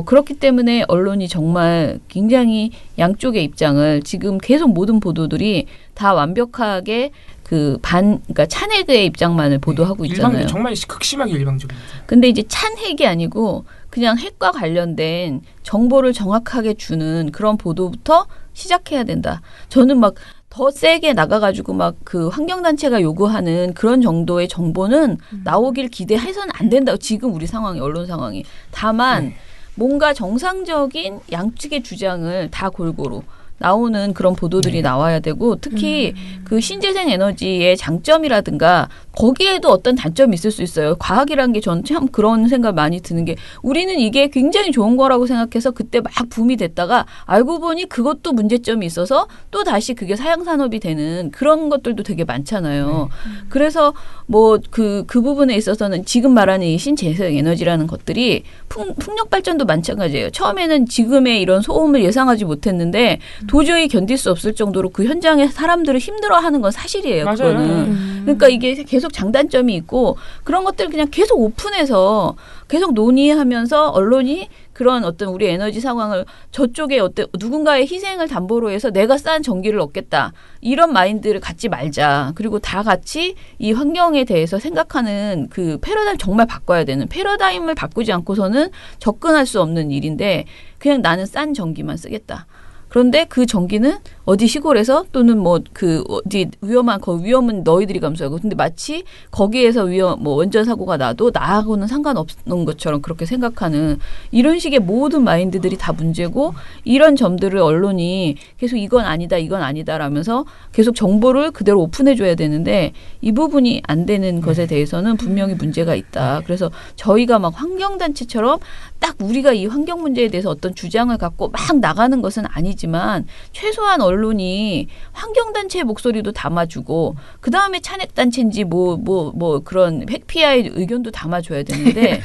B: 그렇기 때문에 언론이 정말 굉장히 양쪽의 입장을 지금 계속 모든 보도들이 다 완벽하게 그러니까 찬핵의 입장만을 보도하고 있잖아요.
D: 정말 극심하게 일방적입니다.
B: 근데 이제 찬핵이 아니고 그냥 핵과 관련된 정보를 정확하게 주는 그런 보도부터 시작해야 된다. 저는 막 더 세게 나가가지고 막 환경단체가 요구하는 그런 정도의 정보는 나오길 기대해서는 안 된다고. 지금 우리 상황이, 언론 상황이. 다만 뭔가 정상적인 양측의 주장을 다 골고루 나오는 그런 보도들이 나와야 되고, 특히 신재생 에너지의 장점이라든가 거기에도 어떤 단점이 있을 수 있어요. 과학이라는 게 저는 참 그런 생각 많이 드는 게, 우리는 이게 굉장히 좋은 거라고 생각해서 그때 막 붐이 됐다가 알고 보니 그것도 문제점이 있어서 또 다시 그게 사양산업이 되는 그런 것들도 되게 많잖아요. 그래서 뭐 그 부분에 있어서는 지금 말하는 이 신재생 에너지라는 것들이 풍력 발전도 마찬가지예요. 처음에는 지금의 이런 소음을 예상하지 못했는데 도저히 견딜 수 없을 정도로 그 현장에 사람들을 힘들어하는 건 사실이에요.
D: 맞아요.
B: 그거는. 그러니까 이게 계속 장단점이 있고 그런 것들을 그냥 계속 오픈해서 계속 논의하면서 언론이 그런 어떤 우리 에너지 상황을 저쪽에 누군가의 희생을 담보로 해서 내가 싼 전기를 얻겠다. 이런 마인드를 갖지 말자. 그리고 다 같이 이 환경에 대해서 생각하는 패러다임 정말 바꿔야 되는, 패러다임을 바꾸지 않고서는 접근할 수 없는 일인데 그냥 나는 싼 전기만 쓰겠다. 그런데 그 전기는 어디 시골에서 또는 뭐 그 어디 위험한 그 위험은 너희들이 감수하고 근데 마치 거기에서 뭐 원전 사고가 나도 나하고는 상관없는 것처럼 그렇게 생각하는 이런 식의 모든 마인드들이 다 문제고 이런 점들을 언론이 계속 이건 아니다라면서 계속 정보를 그대로 오픈해줘야 되는데 이 부분이 안 되는 것에 대해서는 분명히 문제가 있다. 그래서 저희가 막 환경단체처럼 딱 우리가 이 환경 문제에 대해서 어떤 주장을 갖고 막 나가는 것은 아니지만 최소한 언론이 환경단체의 목소리도 담아주고 그 다음에 찬핵단체인지 뭐 그런 핵피아의 의견도 담아줘야 되는데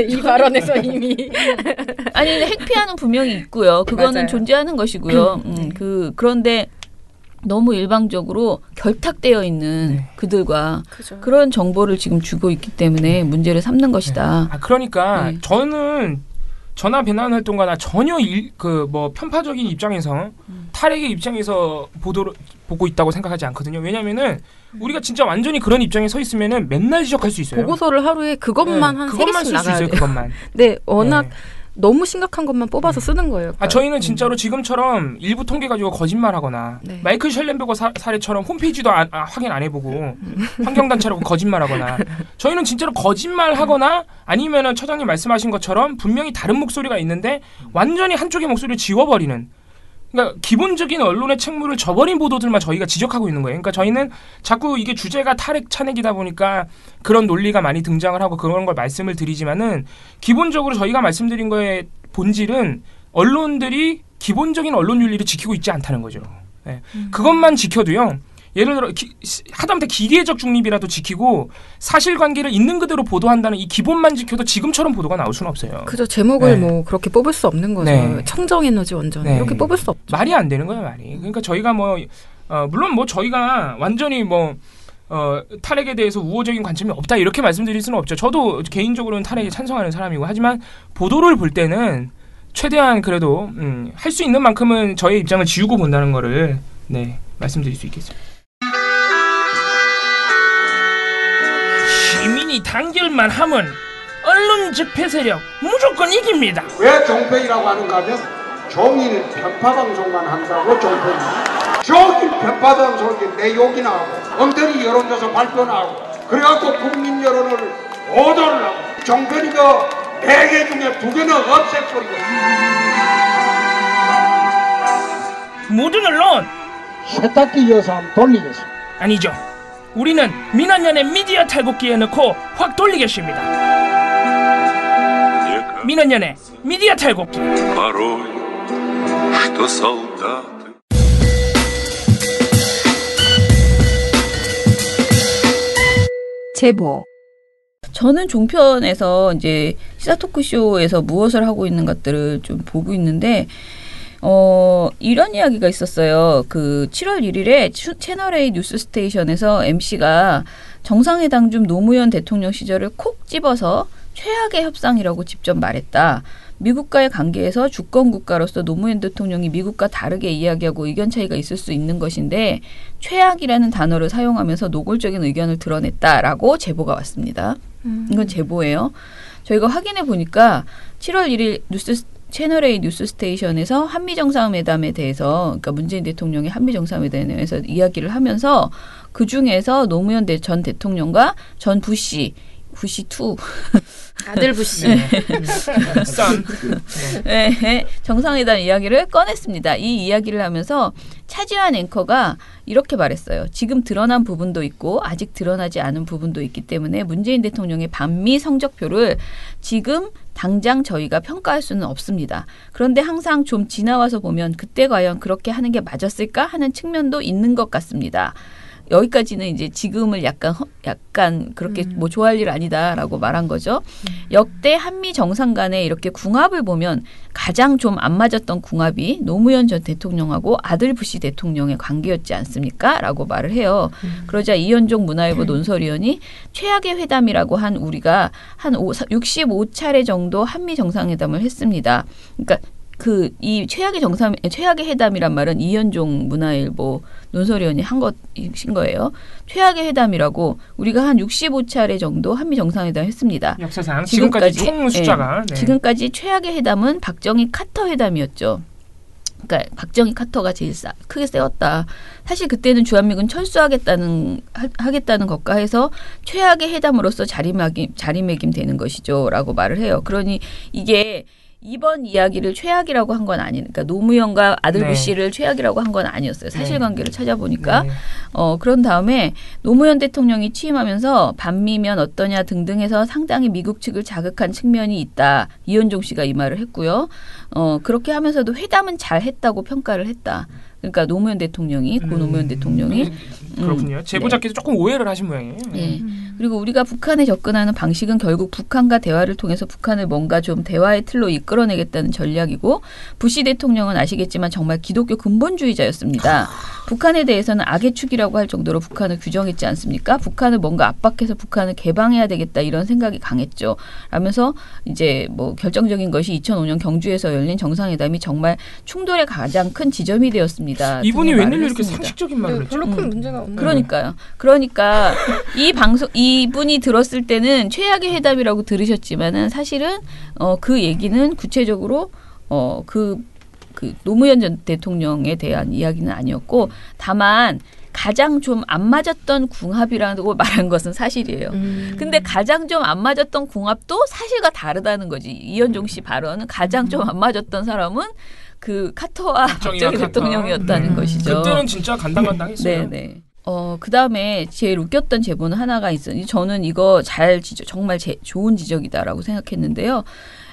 C: 이 발언에서 이미
B: 아니 핵피아는 분명히 있고요. 그거는
C: 맞아요.
B: 존재하는 것이고요. 그런데 너무 일방적으로 결탁되어 있는 그들과
C: 그죠.
B: 그런 정보를 지금 주고 있기 때문에 문제를 삼는 것이다.
D: 그러니까 저는 전화 배난 활동가나 전혀 뭐 편파적인 입장에서 탈핵의 입장에서 보고 있다고 생각하지 않거든요. 왜냐면은 우리가 진짜 완전히 그런 입장에 서 있으면은 맨날 지적할 수 있어요.
C: 보고서를 하루에 그것만 한 3개씩
D: 쓸 수
C: 나가야
D: 있어요.
C: 돼요.
D: 그것만.
C: 네, 워낙 너무 심각한 것만 뽑아서 쓰는 거예요. 그러니까.
D: 저희는 진짜로 지금처럼 일부 통계 가지고 거짓말하거나 마이클 셜렌베거 사례처럼 홈페이지도 확인 안 해보고 환경단체라고 거짓말하거나 저희는 진짜로 거짓말하거나 아니면은 처장님 말씀하신 것처럼 분명히 다른 목소리가 있는데 완전히 한쪽의 목소리를 지워버리는 그러니까 기본적인 언론의 책무를 저버린 보도들만 저희가 지적하고 있는 거예요. 그러니까 저희는 자꾸 이게 주제가 탈핵 찬핵이다 보니까 그런 논리가 많이 등장을 하고 그런 걸 말씀을 드리지만은 기본적으로 저희가 말씀드린 거의 본질은 언론들이 기본적인 언론 윤리를 지키고 있지 않다는 거죠. 네. 그것만 지켜도요. 예를 들어 하다못해 기계적 중립이라도 지키고 사실관계를 있는 그대로 보도한다는 이 기본만 지켜도 지금처럼 보도가 나올 수는 없어요.
C: 그죠. 제목을 뭐 그렇게 뽑을 수 없는 거죠. 청정에너지 원전 이렇게 뽑을 수 없죠.
D: 말이 안 되는 거예요, 말이. 그러니까 저희가 물론 뭐 저희가 완전히 탈핵에 대해서 우호적인 관점이 없다 이렇게 말씀드릴 수는 없죠. 저도 개인적으로는 탈핵에 찬성하는 사람이고 하지만 보도를 볼 때는 최대한 그래도 할 수 있는 만큼은 저의 입장을 지우고 본다는 거를 말씀드릴 수 있겠습니다. 시민이 단결만 하면 언론 집회 세력 무조건 이깁니다.
L: 왜 종편이라고 하는가 하면 종일 편파방송만 한다고 종편입니다. 종일 편파방송이 내 욕이나 하고 엉터리 여론조사 발표나 하고 그래갖고 국민 여론을 오도를 하고 종편이가 4개 중에 2개는 없애버리고
D: 모든 언론
L: 세탁기 이어서 한번 돌리겠습니다.
D: 아니죠. 우리는 민원연의 미디어 탈곡기에 넣고 확 돌리겠습니다. 민원연의 미디어 탈곡기.
A: 제보.
B: 저는 종편에서 이제 시사 토크쇼에서 무엇을 하고 있는 것들을 좀 보고 있는데 이런 이야기가 있었어요. 그 7월 1일에 채널A 뉴스 스테이션에서 MC가 정상회담 중 노무현 대통령 시절을 콕 집어서 최악의 협상이라고 직접 말했다. 미국과의 관계에서 주권 국가로서 노무현 대통령이 미국과 다르게 이야기하고 의견 차이가 있을 수 있는 것인데 최악이라는 단어를 사용하면서 노골적인 의견을 드러냈다라고 제보가 왔습니다. 이건 제보예요. 저희가 확인해 보니까 7월 1일 채널A 뉴스 스테이션에서 한미 정상회담에 대해서 그러니까 문재인 대통령이 한미 정상회담에 대해서 이야기를 하면서 그 중에서 노무현 전 대통령과 전 부시 2
C: 아들 부시
B: 정상회담 이야기를 꺼냈습니다. 이 이야기를 하면서 차지한 앵커가 이렇게 말했어요. 지금 드러난 부분도 있고 아직 드러나지 않은 부분도 있기 때문에 문재인 대통령의 반미 성적표를 지금 당장 저희가 평가할 수는 없습니다. 그런데 항상 좀 지나와서 보면 그때 과연 그렇게 하는 게 맞았을까 하는 측면도 있는 것 같습니다. 여기까지는 이제 지금을 약간 그렇게 뭐 좋아할 일 아니다라고 말한 거죠. 역대 한미 정상 간에 이렇게 궁합을 보면 가장 좀 안 맞았던 궁합이 노무현 전 대통령하고 아들 부시 대통령의 관계였지 않습니까? 라고 말을 해요. 그러자 이현종 문화일보 논설위원이 최악의 회담이라고 한 우리가 한 65차례 정도 한미 정상회담을 했습니다. 그러니까 이 최악의 회담이란 말은 이현종 문화일보 논설위원이 한 것인 거예요. 최악의 회담이라고 우리가 한 65차례 정도 한미 정상회담 했습니다.
D: 역사상 지금까지 총 숫자가
B: 지금까지 최악의 회담은 박정희 카터 회담이었죠. 그러니까 박정희 카터가 제일 크게 세웠다. 사실 그때는 주한미군 철수하겠다는 것과 해서 최악의 회담으로서 자리매김 되는 것이죠라고 말을 해요. 그러니 이게 이번 이야기를 최악이라고 한 건 아니니까 노무현과 아들
D: 네.
B: 부씨를 최악이라고 한 건 아니었어요. 사실관계를 찾아보니까
D: 네.
B: 그런 다음에 노무현 대통령이 취임하면서 반미면 어떠냐 등등 해서 상당히 미국 측을 자극한 측면이 있다. 이현종 씨가 이 말을 했고요. 그렇게 하면서도 회담은 잘했다고 평가를 했다. 그러니까 노무현 대통령이 고 노무현 대통령이
D: 그렇군요. 제보자께서 조금 오해를 하신 모양이에요.
B: 네. 그리고 우리가 북한에 접근하는 방식은 결국 북한과 대화를 통해서 북한을 뭔가 좀 대화의 틀로 이끌어내겠다는 전략이고 부시 대통령은 아시겠지만 정말 기독교 근본주의자였습니다. 북한에 대해서는 악의 축이라고 할 정도로 북한을 규정했지 않습니까? 북한을 뭔가 압박해서 북한을 개방해야 되겠다 이런 생각이 강했죠. 라면서 이제 뭐 결정적인 것이 2005년 경주에서 열린 정상회담이 정말 충돌의 가장 큰 지점이 되었습니다.
D: 이분이
B: 등의
D: 웬일로
B: 말을
D: 이렇게
B: 했습니다.
D: 상식적인 말을 했죠?
C: 별로 큰 문제가 없네요.
B: 그러니까요. 그러니까 이분이 들었을 때는 최악의 회담이라고 들으셨지만은 사실은 그 얘기는 구체적으로 그 노무현 전 대통령에 대한 이야기는 아니었고 다만 가장 좀 안 맞았던 궁합이라고 말한 것은 사실이에요. 근데 가장 좀 안 맞았던 궁합도 사실과 다르다는 거지. 이현종 씨 발언은 가장 좀 안 맞았던 사람은 그 카터와 박정희 대통령이었다는 것이죠.
D: 그때는 진짜 간당간당했어요.
B: 네네. 그 다음에 제일 웃겼던 제보는 하나가 있어요. 저는 이거 정말 좋은 지적이다라고 생각했는데요.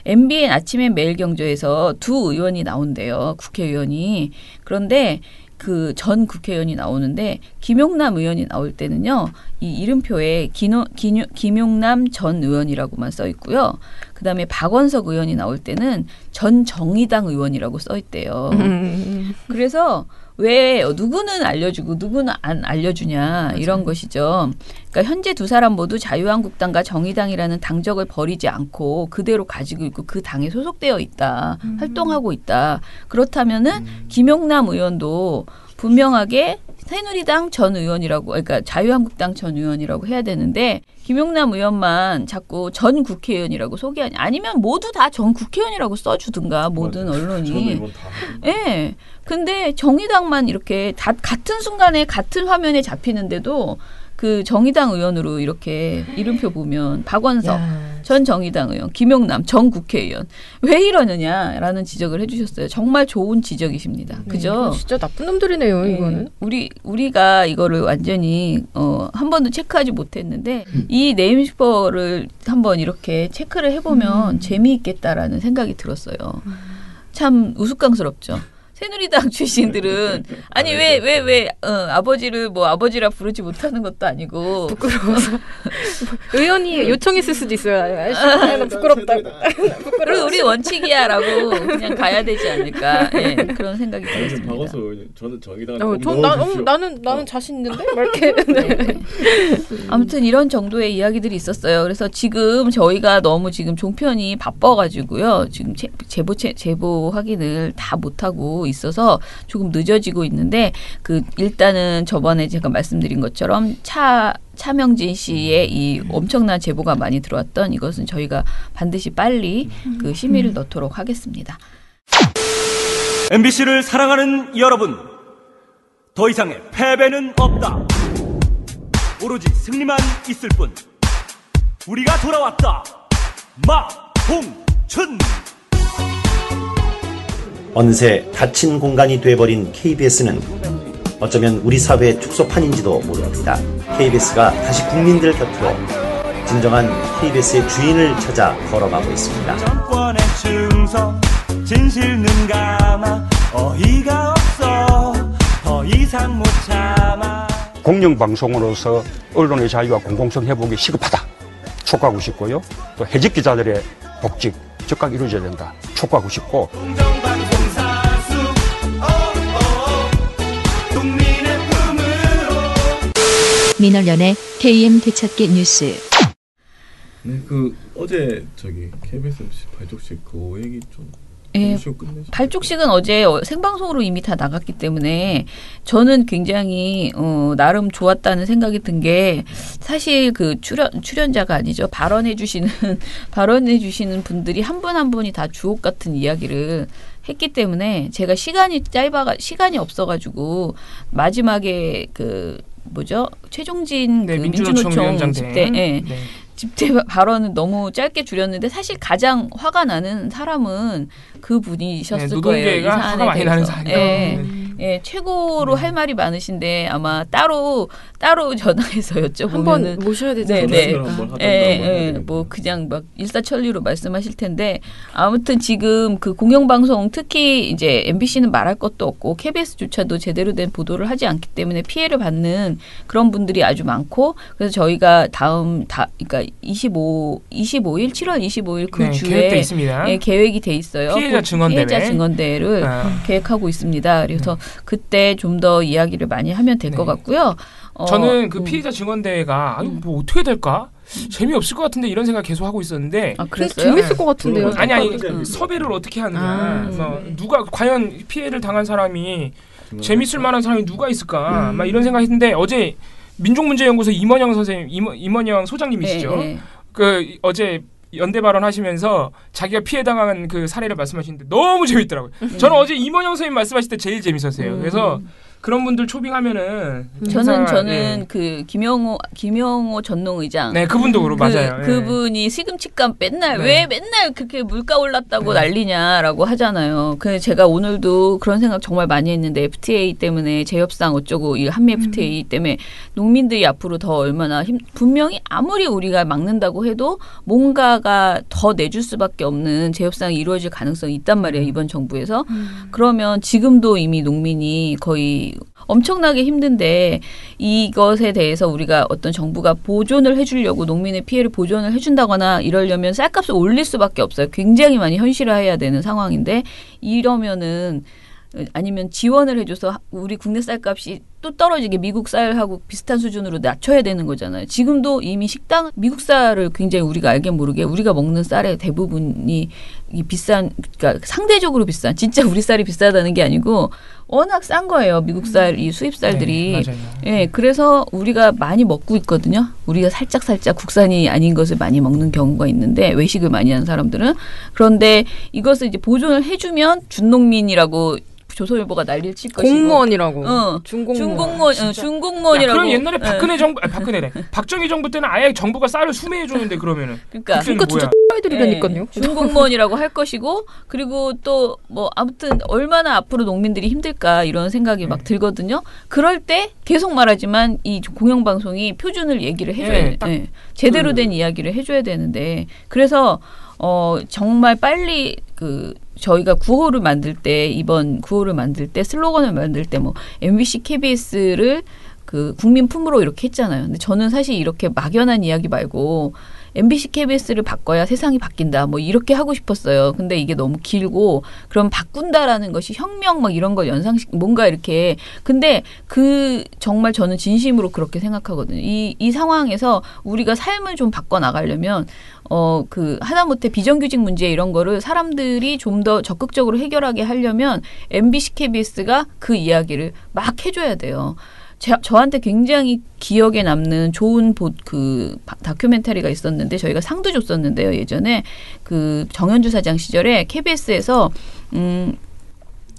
B: MBN 아침에 매일경제에서 두 의원이 나온대요. 국회의원이. 그런데 그 전 국회의원이 나오는데 김용남 의원이 나올 때는요. 이 이름표에 김용남 전 의원이라고만 써 있고요. 그다음에 박원석 의원이 나올 때는 전 정의당 의원이라고 써 있대요. 그래서 왜 누구는 알려주고 누구는 안 알려주냐 맞아요. 이런 것이죠. 그러니까 현재 두 사람 모두 자유한국당과 정의당이라는 당적을 버리지 않고 그대로 가지고 있고 그 당에 소속되어 있다. 활동하고 있다. 그렇다면은 김용남 의원도 분명하게 새누리당 전 의원이라고 그러니까 자유한국당 전 의원이라고 해야 되는데 김용남 의원만 자꾸 전 국회의원이라고 소개하냐. 아니면 모두 다 전 국회의원이라고 써주든가 모든 언론이. 예. 네. 근데 정의당만 이렇게 같은 순간에 같은 화면에 잡히는데도 그 정의당 의원으로 이렇게 이름표 보면 박원석 전 정의당 의원, 김용남 전 국회의원 왜 이러느냐라는 지적을 해주셨어요. 정말 좋은 지적이십니다. 그죠?
C: 진짜 나쁜 놈들이네요. 이거는.
B: 우리가 이거를 완전히 한 번도 체크하지 못했는데 이 네임스포를 한번 이렇게 체크를 해보면 재미있겠다라는 생각이 들었어요. 참 우스꽝스럽죠. 새누리당 출신들은 아니 왜 아버지를 뭐 아버지라 부르지 못하는 것도 아니고
C: 부끄러워서 의원이 요청했을 수도 있어요. 부끄럽다고.
B: 그리고 우리 원칙이야라고 그냥 가야 되지 않을까 예, 그런 생각이 들었습니다.
E: 박원석 의원님 저는 정의당
C: 나는 자신 있는데 이렇게.
B: 네. 아무튼 이런 정도의 이야기들이 있었어요. 그래서 지금 저희가 너무 지금 종편이 바빠가지고요. 지금 제보 확인을 다 못하고 있어서 조금 늦어지고 있는데 일단은 저번에 제가 말씀드린 것처럼 차명진 씨의 이 엄청난 제보가 많이 들어왔던 이것은 저희가 반드시 빨리 그 심의를 넣도록 하겠습니다.
M: MBC를 사랑하는 여러분, 더 이상의 패배는 없다. 오로지 승리만 있을 뿐. 우리가 돌아왔다. 마홍춘.
N: 어느새 닫힌 공간이 돼버린 KBS는 어쩌면 우리 사회의 축소판인지도 모릅니다. KBS가 다시 국민들 곁으로 진정한 KBS의 주인을 찾아 걸어가고 있습니다.
M: 정권의 충성, 진실 눈 감아 어이가 없어 더 이상 못 참아.
O: 공영방송으로서 언론의 자유와 공공성 회복이 시급하다 촉구하고 싶고요. 또 해직 기자들의 복직 즉각 이루어져야 된다 촉구하고 싶고.
A: 민얼연의 KM 되찾기 뉴스.
E: 네, 어제 KBS 발족식 그 얘기 좀.
B: 예, 발족식은 어제 생방송으로 이미 다 나갔기 때문에 저는 굉장히 나름 좋았다는 생각이 든 게 사실 그 출연자가 아니죠. 발언해 주시는 분들이 한 분 한 분이 다 주옥 같은 이야기를 했기 때문에 제가 시간이 없어가지고 마지막에 그 뭐죠 최종진
D: 네,
B: 그
D: 민주노총 위원장
B: 집회 집회 발언은 너무 짧게 줄였는데 사실 가장 화가 나는 사람은 그 분이셨을 거예요. 이
D: 노동계가 화가 많이 나는 사람이요.
B: 예, 최고로 할 말이 많으신데 아마 따로 전화해서 여쭤보면
C: 한번 모셔야 되죠.
B: 뭐 그냥 막 일사천리로 말씀하실 텐데 아무튼 지금 그 공영방송 특히 이제 MBC는 말할 것도 없고 KBS조차도 제대로 된 보도를 하지 않기 때문에 피해를 받는 그런 분들이 아주 많고 그래서 저희가 그러니까 25일 7월 25일 그 주에
D: 계획돼 있습니다.
B: 예, 계획이 돼 있어요.
D: 피해자
B: 증언대회를 계획하고 있습니다. 그래서 그때 좀 더 이야기를 많이 하면 될 것 같고요.
D: 저는 그 피해자 증언대회가 뭐 어떻게 될까? 재미없을 것 같은데 이런 생각 계속 하고 있었는데
B: 그랬어요?
C: 재밌을 것 같은데요.
D: 아니 섭외를 어떻게 하느냐. 누가 과연 피해를 당한 사람이 재밌을 만한 사람이 누가 있을까? 막 이런 생각했는데 어제 민족문제연구소 임원영 선생님, 임원영 소장님이시죠. 그 어제 연대 발언하시면서 자기가 피해당한 그 사례를 말씀하시는데 너무 재밌더라고요. 저는 어제 임원영 선생님 말씀하실 때 제일 재밌었어요. 그래서 그런 분들 초빙하면은
B: 저는 그 김영호 전농의장
D: 그분도 맞아요.
B: 그분이 시금치값 왜 맨날 그렇게 물가 올랐다고 난리냐라고 하잖아요. 그래서 제가 오늘도 그런 생각 정말 많이 했는데 FTA 때문에 재협상 어쩌고 이 한미 FTA 때문에 농민들이 앞으로 더 얼마나 분명히 아무리 우리가 막는다고 해도 뭔가가 더 내줄 수밖에 없는 재협상이 이루어질 가능성이 있단 말이에요. 이번 정부에서. 그러면 지금도 이미 농민이 거의 엄청나게 힘든데 이것에 대해서 우리가 어떤 정부가 보존을 해주려고 농민의 피해를 보존을 해준다거나 이러려면 쌀값을 올릴 수밖에 없어요. 굉장히 많이 현실화해야 되는 상황인데 이러면은 아니면 지원을 해줘서 우리 국내 쌀값이 또 떨어지게 미국 쌀하고 비슷한 수준으로 낮춰야 되는 거잖아요. 지금도 이미 식당 미국 쌀을 굉장히 우리가 알게 모르게 우리가 먹는 쌀의 대부분이 비싼 그러니까 상대적으로 비싼 진짜 우리 쌀이 비싸다는 게 아니고 워낙 싼 거예요. 미국 쌀 이 수입 쌀들이. 예, 그래서 우리가 많이 먹고 있거든요. 우리가 살짝 국산이 아닌 것을 많이 먹는 경우가 있는데 외식을 많이 하는 사람들은 그런데 이것을 이제 보존을 해주면 준농민이라고 조선일보가 난리를 칠 것이고
C: 공무원이라고 중공무원이라고
D: 그럼 옛날에 박근혜 정부 박근혜래 박정희 정부 때는 아예 정부가 쌀을 수매해 줬는데 그러면은
C: 그러니까 진짜 X들이라니까요.
B: 중공무원이라고 할 것이고 그리고 또 뭐 아무튼 얼마나 앞으로 농민들이 힘들까 이런 생각이 막 들거든요. 그럴 때 계속 말하지만 이 공영방송이 표준을 얘기를 해줘야 돼. 제대로 된 이야기를 해줘야 되는데 그래서 정말 빨리 저희가 구호를 만들 때 이번 구호를 만들 때 슬로건을 만들 때 뭐 MBC, KBS를 그 국민 품으로 이렇게 했잖아요. 근데 저는 사실 이렇게 막연한 이야기 말고 MBC, KBS를 바꿔야 세상이 바뀐다. 뭐 이렇게 하고 싶었어요. 근데 이게 너무 길고 그럼 바꾼다라는 것이 혁명 막 이런 걸 뭔가 이렇게 근데 정말 저는 진심으로 그렇게 생각하거든요. 이 상황에서 우리가 삶을 좀 바꿔 나가려면 하다못해 비정규직 문제 이런 거를 사람들이 좀 더 적극적으로 해결하게 하려면 MBC, KBS가 그 이야기를 막 해줘야 돼요. 저한테 굉장히 기억에 남는 좋은 다큐멘터리가 있었는데 저희가 상도 줬었는데요. 예전에 그 정현주 사장 시절에 KBS에서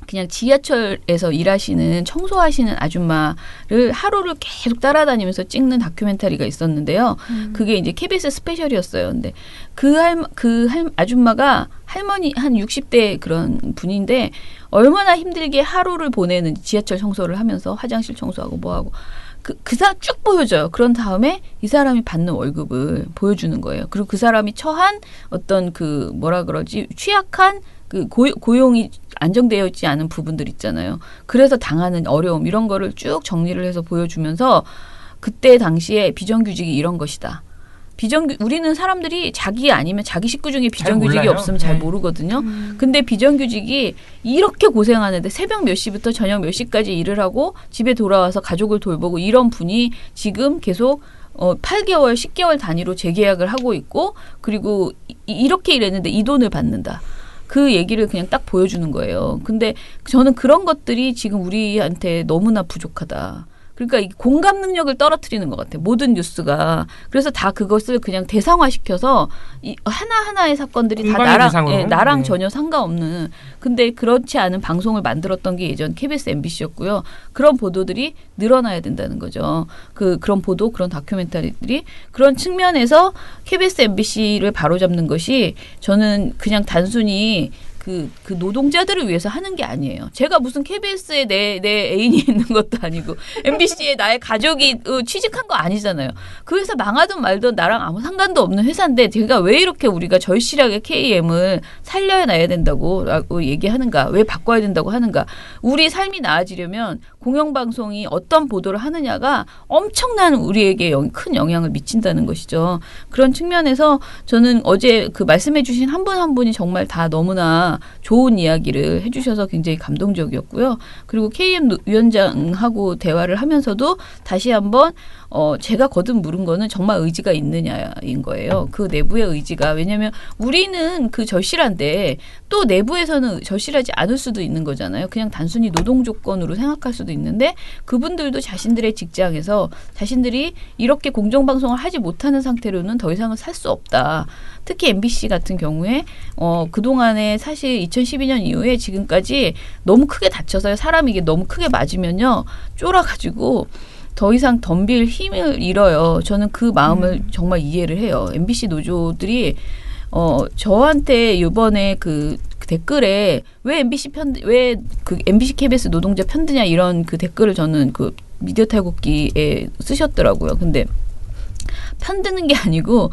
B: 그냥 지하철에서 일하시는 청소하시는 아줌마를 하루를 계속 따라다니면서 찍는 다큐멘터리가 있었는데요. 그게 이제 KBS 스페셜이었어요. 근데 그 아줌마가 할머니 한 60대 그런 분인데 얼마나 힘들게 하루를 보내는지 지하철 청소를 하면서 화장실 청소하고 뭐하고 그 사람 쭉 보여줘요. 그런 다음에 이 사람이 받는 월급을 보여주는 거예요. 그리고 그 사람이 처한 어떤 취약한 고용이 안정되어 있지 않은 부분들 있잖아요. 그래서 당하는 어려움 이런 거를 쭉 정리를 해서 보여주면서 그때 당시에 비정규직이 이런 것이다. 우리는 사람들이 자기 아니면 자기 식구 중에 비정규직이 없으면 잘 모르거든요. 근데 비정규직이 이렇게 고생하는데 새벽 몇 시부터 저녁 몇 시까지 일을 하고 집에 돌아와서 가족을 돌보고 이런 분이 지금 계속 8개월, 10개월 단위로 재계약을 하고 있고 그리고 이렇게 일했는데 이 돈을 받는다. 그 얘기를 그냥 딱 보여주는 거예요. 근데 저는 그런 것들이 지금 우리한테 너무나 부족하다. 그러니까 이 공감 능력을 떨어뜨리는 것 같아요. 모든 뉴스가. 그래서 다 그것을 그냥 대상화시켜서 이 하나하나의 사건들이 다 나랑 전혀 상관없는. 근데 그렇지 않은 방송을 만들었던 게 예전 KBS, MBC였고요. 그런 보도들이 늘어나야 된다는 거죠. 그런 보도, 그런 다큐멘터리들이 그런 측면에서 KBS, MBC를 바로잡는 것이 저는 그냥 단순히 그 노동자들을 위해서 하는 게 아니에요. 제가 무슨 KBS에 내 애인이 있는 것도 아니고 MBC에 나의 가족이 취직한 거 아니잖아요. 그 회사 망하든 말든 나랑 아무 상관도 없는 회사인데 제가 왜 이렇게 우리가 절실하게 KM을 살려야 된다고 얘기하는가? 왜 바꿔야 된다고 하는가? 우리 삶이 나아지려면 공영방송이 어떤 보도를 하느냐가 엄청난 우리에게 큰 영향을 미친다는 것이죠. 그런 측면에서 저는 어제 그 말씀해 주신 한 분 한 분이 정말 다 너무나 좋은 이야기를 해주셔서 굉장히 감동적이었고요. 그리고 KM 위원장하고 대화를 하면서도 다시 한번 제가 거듭 물은 거는 정말 의지가 있느냐인 거예요. 그 내부의 의지가. 왜냐하면 우리는 그 절실한데 또 내부에서는 절실하지 않을 수도 있는 거잖아요. 그냥 단순히 노동 조건으로 생각할 수도 있는데 그분들도 자신들의 직장에서 자신들이 이렇게 공정방송을 하지 못하는 상태로는 더 이상은 살 수 없다. 특히 MBC 같은 경우에 그동안에 사실 2012년 이후에 지금까지 너무 크게 다쳐서요. 사람이 이게 너무 크게 맞으면요. 쫄아가지고 더 이상 덤빌 힘을 잃어요. 저는 그 마음을 정말 이해를 해요. MBC 노조들이 저한테 이번에 그 댓글에 왜 MBC KBS 노동자 편드냐 이런 그 댓글을 저는 그 미디어 탈곡기에 쓰셨더라고요. 근데 편드는 게 아니고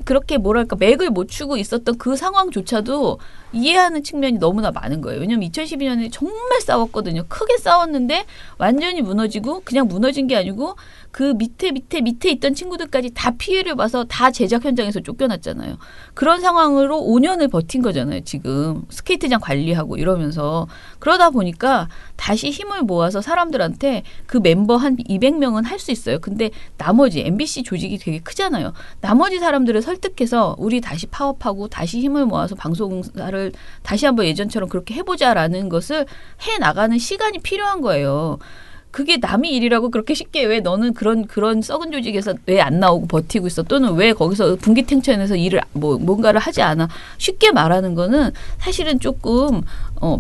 B: 그렇게 뭐랄까 맥을 못 추고 있었던 그 상황조차도 이해하는 측면이 너무나 많은 거예요. 왜냐하면 2012년에 정말 싸웠거든요. 크게 싸웠는데 완전히 무너지고 그냥 무너진 게 아니고 그 밑에 있던 친구들까지 다 피해를 봐서 다 제작 현장에서 쫓겨났잖아요. 그런 상황으로 5년을 버틴 거잖아요. 지금 스케이트장 관리하고 이러면서. 그러다 보니까 다시 힘을 모아서 사람들한테 그 멤버 한 200명은 할 수 있어요. 근데 나머지 MBC 조직이 되게 크잖아요. 나머지 사람들을 설득해서 우리 다시 파업하고 다시 힘을 모아서 방송사를 다시 한번 예전처럼 그렇게 해보자라는 것을 해나가는 시간이 필요한 거예요. 그게 남의 일이라고 그렇게 쉽게 왜 너는 그런 썩은 조직에서 왜 안 나오고 버티고 있어? 또는 왜 거기서 분기탱천에서 일을 뭔가를 하지 않아? 쉽게 말하는 거는 사실은 조금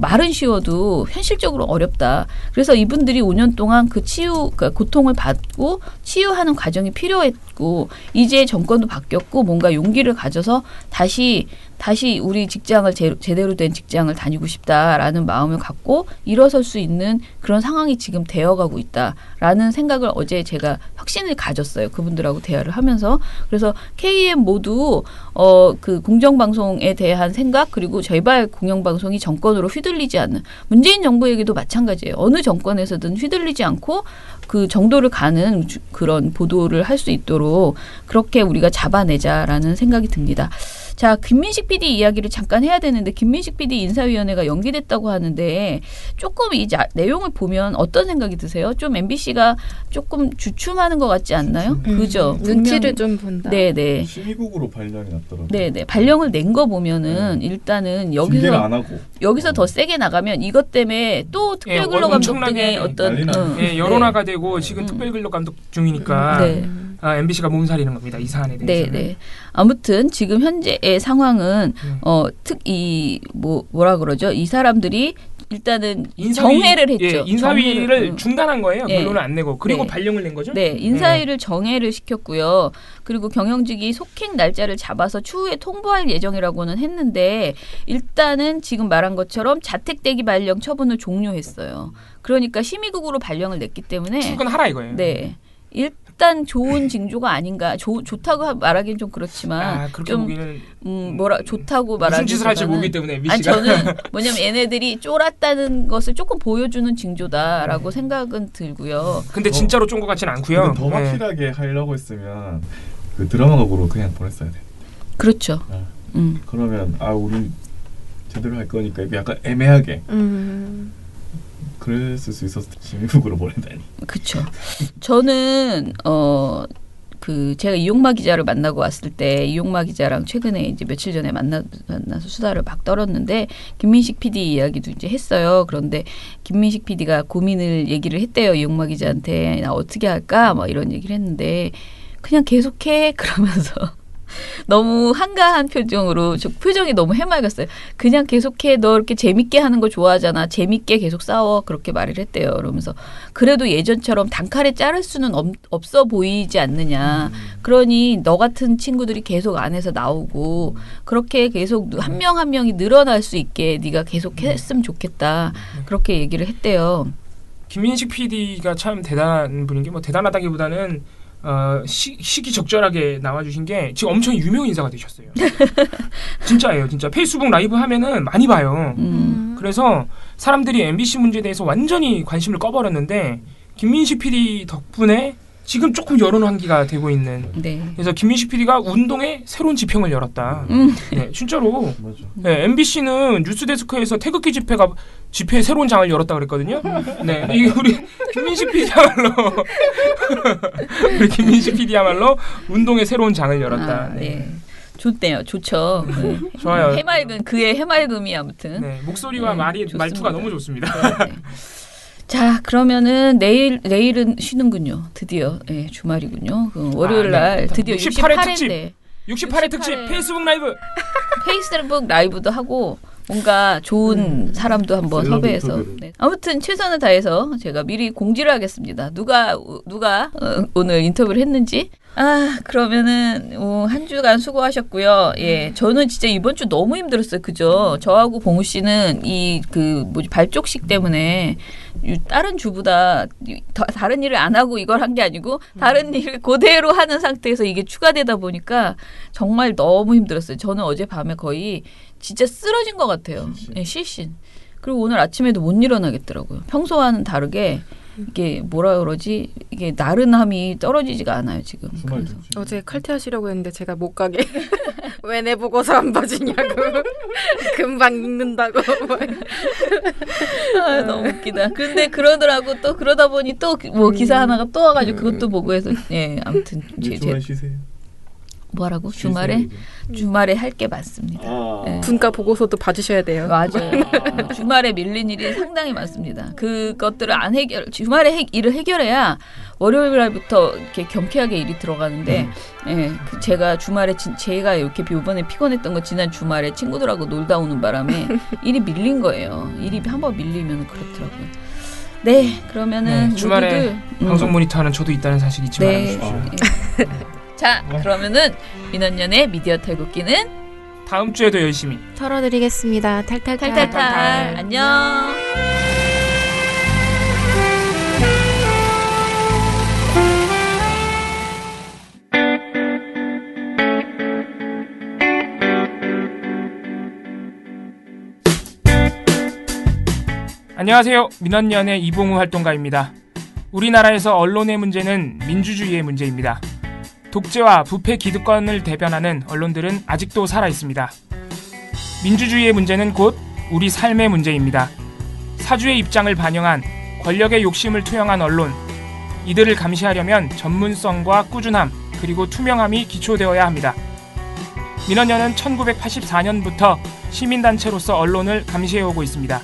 B: 말은 쉬워도 현실적으로 어렵다. 그래서 이분들이 5년 동안 그러니까 고통을 받고 치유하는 과정이 필요했고 이제 정권도 바뀌었고 뭔가 용기를 가져서 다시 우리 직장을 제대로 된 직장을 다니고 싶다라는 마음을 갖고 일어설 수 있는 그런 상황이 지금 되어가고 있다라는 생각을 어제 제가 확신을 가졌어요. 그분들하고 대화를 하면서. 그래서 KM 모두 그 공정방송에 대한 생각 그리고 제발 공영방송이 정권으로 휘둘리지 않는 문재인 정부에게도 마찬가지예요. 어느 정권에서든 휘둘리지 않고 그 정도를 가는 그런 보도를 할 수 있도록 그렇게 우리가 잡아내자라는 생각이 듭니다. 자, 김민식 PD 이야기를 잠깐 해야 되는데 김민식 PD 인사위원회가 연기됐다고 하는데 조금 이 내용을 보면 어떤 생각이 드세요? 좀 MBC가 조금 주춤하는 것 같지 않나요? 그죠?
C: 눈치를 좀 본다.
B: 네네.
E: 심의국으로 발령이 났더라고요.
B: 네네. 발령을 낸 거 보면은 일단은 여기서 더 세게 나가면 이것 때문에 또 특별근로감독 등의 어떤
D: 여론화가 되고 지금 특별근로감독 중이니까 MBC가 몸살이는 겁니다. 이 사안에 대해서는.
B: 네네. 아무튼 지금 현재의 상황은 뭐라 그러죠? 이 사람들이 일단은 정회를 했죠.
D: 인사위를 중단한 거예요. 결론을 안 내고. 그리고 발령을 낸 거죠?
B: 네. 인사위를 정회를 시켰고요. 그리고 경영직이 속행 날짜를 잡아서 추후에 통보할 예정이라고는 했는데 일단은 지금 말한 것처럼 자택대기 발령 처분을 종료했어요. 그러니까 심의국으로 발령을 냈기 때문에
D: 출근하라 이거예요.
B: 네. 일단 좋은 징조가 아닌가. 좋다고 말하기는 좀 그렇지만 좀 좋다고 말하기
D: 무슨 짓을 할지 모르기 때문에 MBC가.
B: 아니 저는 뭐냐면 얘네들이 쫄았다는 것을 조금 보여주는 징조다라고 생각은 들고요.
D: 근데 진짜로 쫀 것 같지는 않고요.
E: 더 확실하게 하려고 했으면 그 드라마국으로 그냥 보냈어야 돼.
B: 그렇죠.
E: 그러면 우리 제대로 할 거니까 약간 애매하게. 그랬을 수 있었을 심의국으로 보낸다니.
B: 그렇죠. 저는 그 제가 이용마 기자를 만나고 왔을 때 이용마 기자랑 최근에 이제 며칠 전에 만나서 수다를 막 떨었는데 김민식 PD 이야기도 이제 했어요. 그런데 김민식 PD가 고민을 얘기를 했대요. 이용마 기자한테 나 어떻게 할까 뭐 이런 얘기를 했는데 그냥 계속해 그러면서 너무 한가한 표정으로 저 표정이 너무 해맑았어요. 그냥 계속해. 너 이렇게 재밌게 하는 거 좋아하잖아. 재밌게 계속 싸워. 그렇게 말을 했대요. 그러면서 그래도 예전처럼 단칼에 자를 수는 없어 보이지 않느냐. 그러니 너 같은 친구들이 계속 안에서 나오고 그렇게 계속 한 명 한 명이 늘어날 수 있게 네가 계속 했으면 좋겠다. 그렇게 얘기를 했대요.
D: 김민식 PD가 참 대단한 분인 게 뭐 대단하다기보다는 시기적절하게 나와주신 게 지금 엄청 유명 인사가 되셨어요. 진짜예요. 진짜 페이스북 라이브 하면은 많이 봐요. 그래서 사람들이 MBC 문제에 대해서 완전히 관심을 꺼버렸는데 김민식 PD 덕분에 지금 조금 여론 환기가 되고 있는.
B: 네.
D: 그래서 김민식 PD가 운동에 새로운 지평을 열었다. 네, 진짜로. 네, MBC는 뉴스데스크에서 태극기 집회에 새로운 장을 열었다 그랬거든요. 네, 이게 우리 김민식 PD야말로 우리 김민식 PD야말로 운동에 새로운 장을 열었다.
B: 네. 좋네요. 좋죠. 네.
D: 좋아요.
B: 해맑은 그의 해맑음이 아무튼.
D: 네, 목소리와 말투가 너무 좋습니다.
B: 네. 자, 그러면은 내일은 쉬는군요. 드디어 주말이군요. 월요일 날 드디어
D: 68회 특집. 68회 특집 페이스북 라이브.
B: 페이스북 라이브도 하고 뭔가 좋은 사람도 한번 섭외해서. 네. 아무튼 최선을 다해서 제가 미리 공지를 하겠습니다. 누가 오늘 인터뷰를 했는지. 그러면은 한 주간 수고하셨고요. 예, 저는 진짜 이번 주 너무 힘들었어요. 그죠? 저하고 봉우 씨는 발족식 때문에 다른 주보다 다른 일을 안 하고 이걸 한 게 아니고 다른 일을 그대로 하는 상태에서 이게 추가되다 보니까 정말 너무 힘들었어요. 저는 어젯밤에 거의 진짜 쓰러진 것 같아요. 실신. 그리고 오늘 아침에도 못 일어나겠더라고요. 평소와는 다르게 이게 뭐라 그러지? 이게 나른함이 떨어지지가 않아요 지금. 그래서.
C: 어제 칼퇴하시려고 했는데 제가 못 가게. 왜 내 보고서 안 봐주냐고. 금방 읽는다고.
B: 너무 웃기다. 그런데 그러더라고. 또 그러다 보니 또 뭐 기사 하나가 또 와가지고 그것도 보고 해서 아무튼
E: 주말 쉬세요.
B: 뭐라고? 주말에 할 게 많습니다.
C: 네. 분과 보고서도 봐주셔야 돼요.
B: 맞아요. 주말에 밀린 일이 상당히 많습니다. 그것들을 주말에 일을 해결해야 월요일 날부터 이렇게 경쾌하게 일이 들어가는데, 제가 주말에 제가 이렇게 이번에 피곤했던 거 지난 주말에 친구들하고 놀다 오는 바람에 일이 밀린 거예요. 일이 한번 밀리면 그렇더라고요. 네, 그러면은
D: 주말에 방송 모니터하는 저도 있다는 사실 잊지 말아주십시오.
B: 자, 그러면은 민원연의 미디어 탈곡기는
D: 다음 주에도 열심히
C: 털어드리겠습니다. 탈탈탈.
B: 안녕.
D: 안녕하세요. 민원연의 이봉우 활동가입니다. 우리나라에서 언론의 문제는 민주주의의 문제입니다. 독재와 부패 기득권을 대변하는 언론들은 아직도 살아있습니다. 민주주의의 문제는 곧 우리 삶의 문제입니다. 사주의 입장을 반영한 권력의 욕심을 투영한 언론, 이들을 감시하려면 전문성과 꾸준함 그리고 투명함이 기초되어야 합니다. 민원연은 1984년부터 시민단체로서 언론을 감시해오고 있습니다.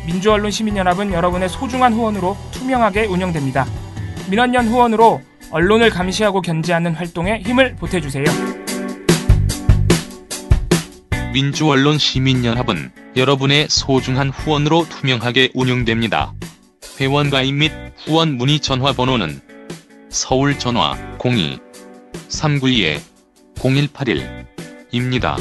D: 민주언론시민연합은 여러분의 소중한 후원으로 투명하게 운영됩니다. 민원연 후원으로 언론을 감시하고 견제하는 활동에 힘을 보태주세요.
F: 민주언론시민연합은 여러분의 소중한 후원으로 투명하게 운영됩니다. 회원 가입 및 후원 문의 전화번호는 서울 전화 02-392-0181입니다.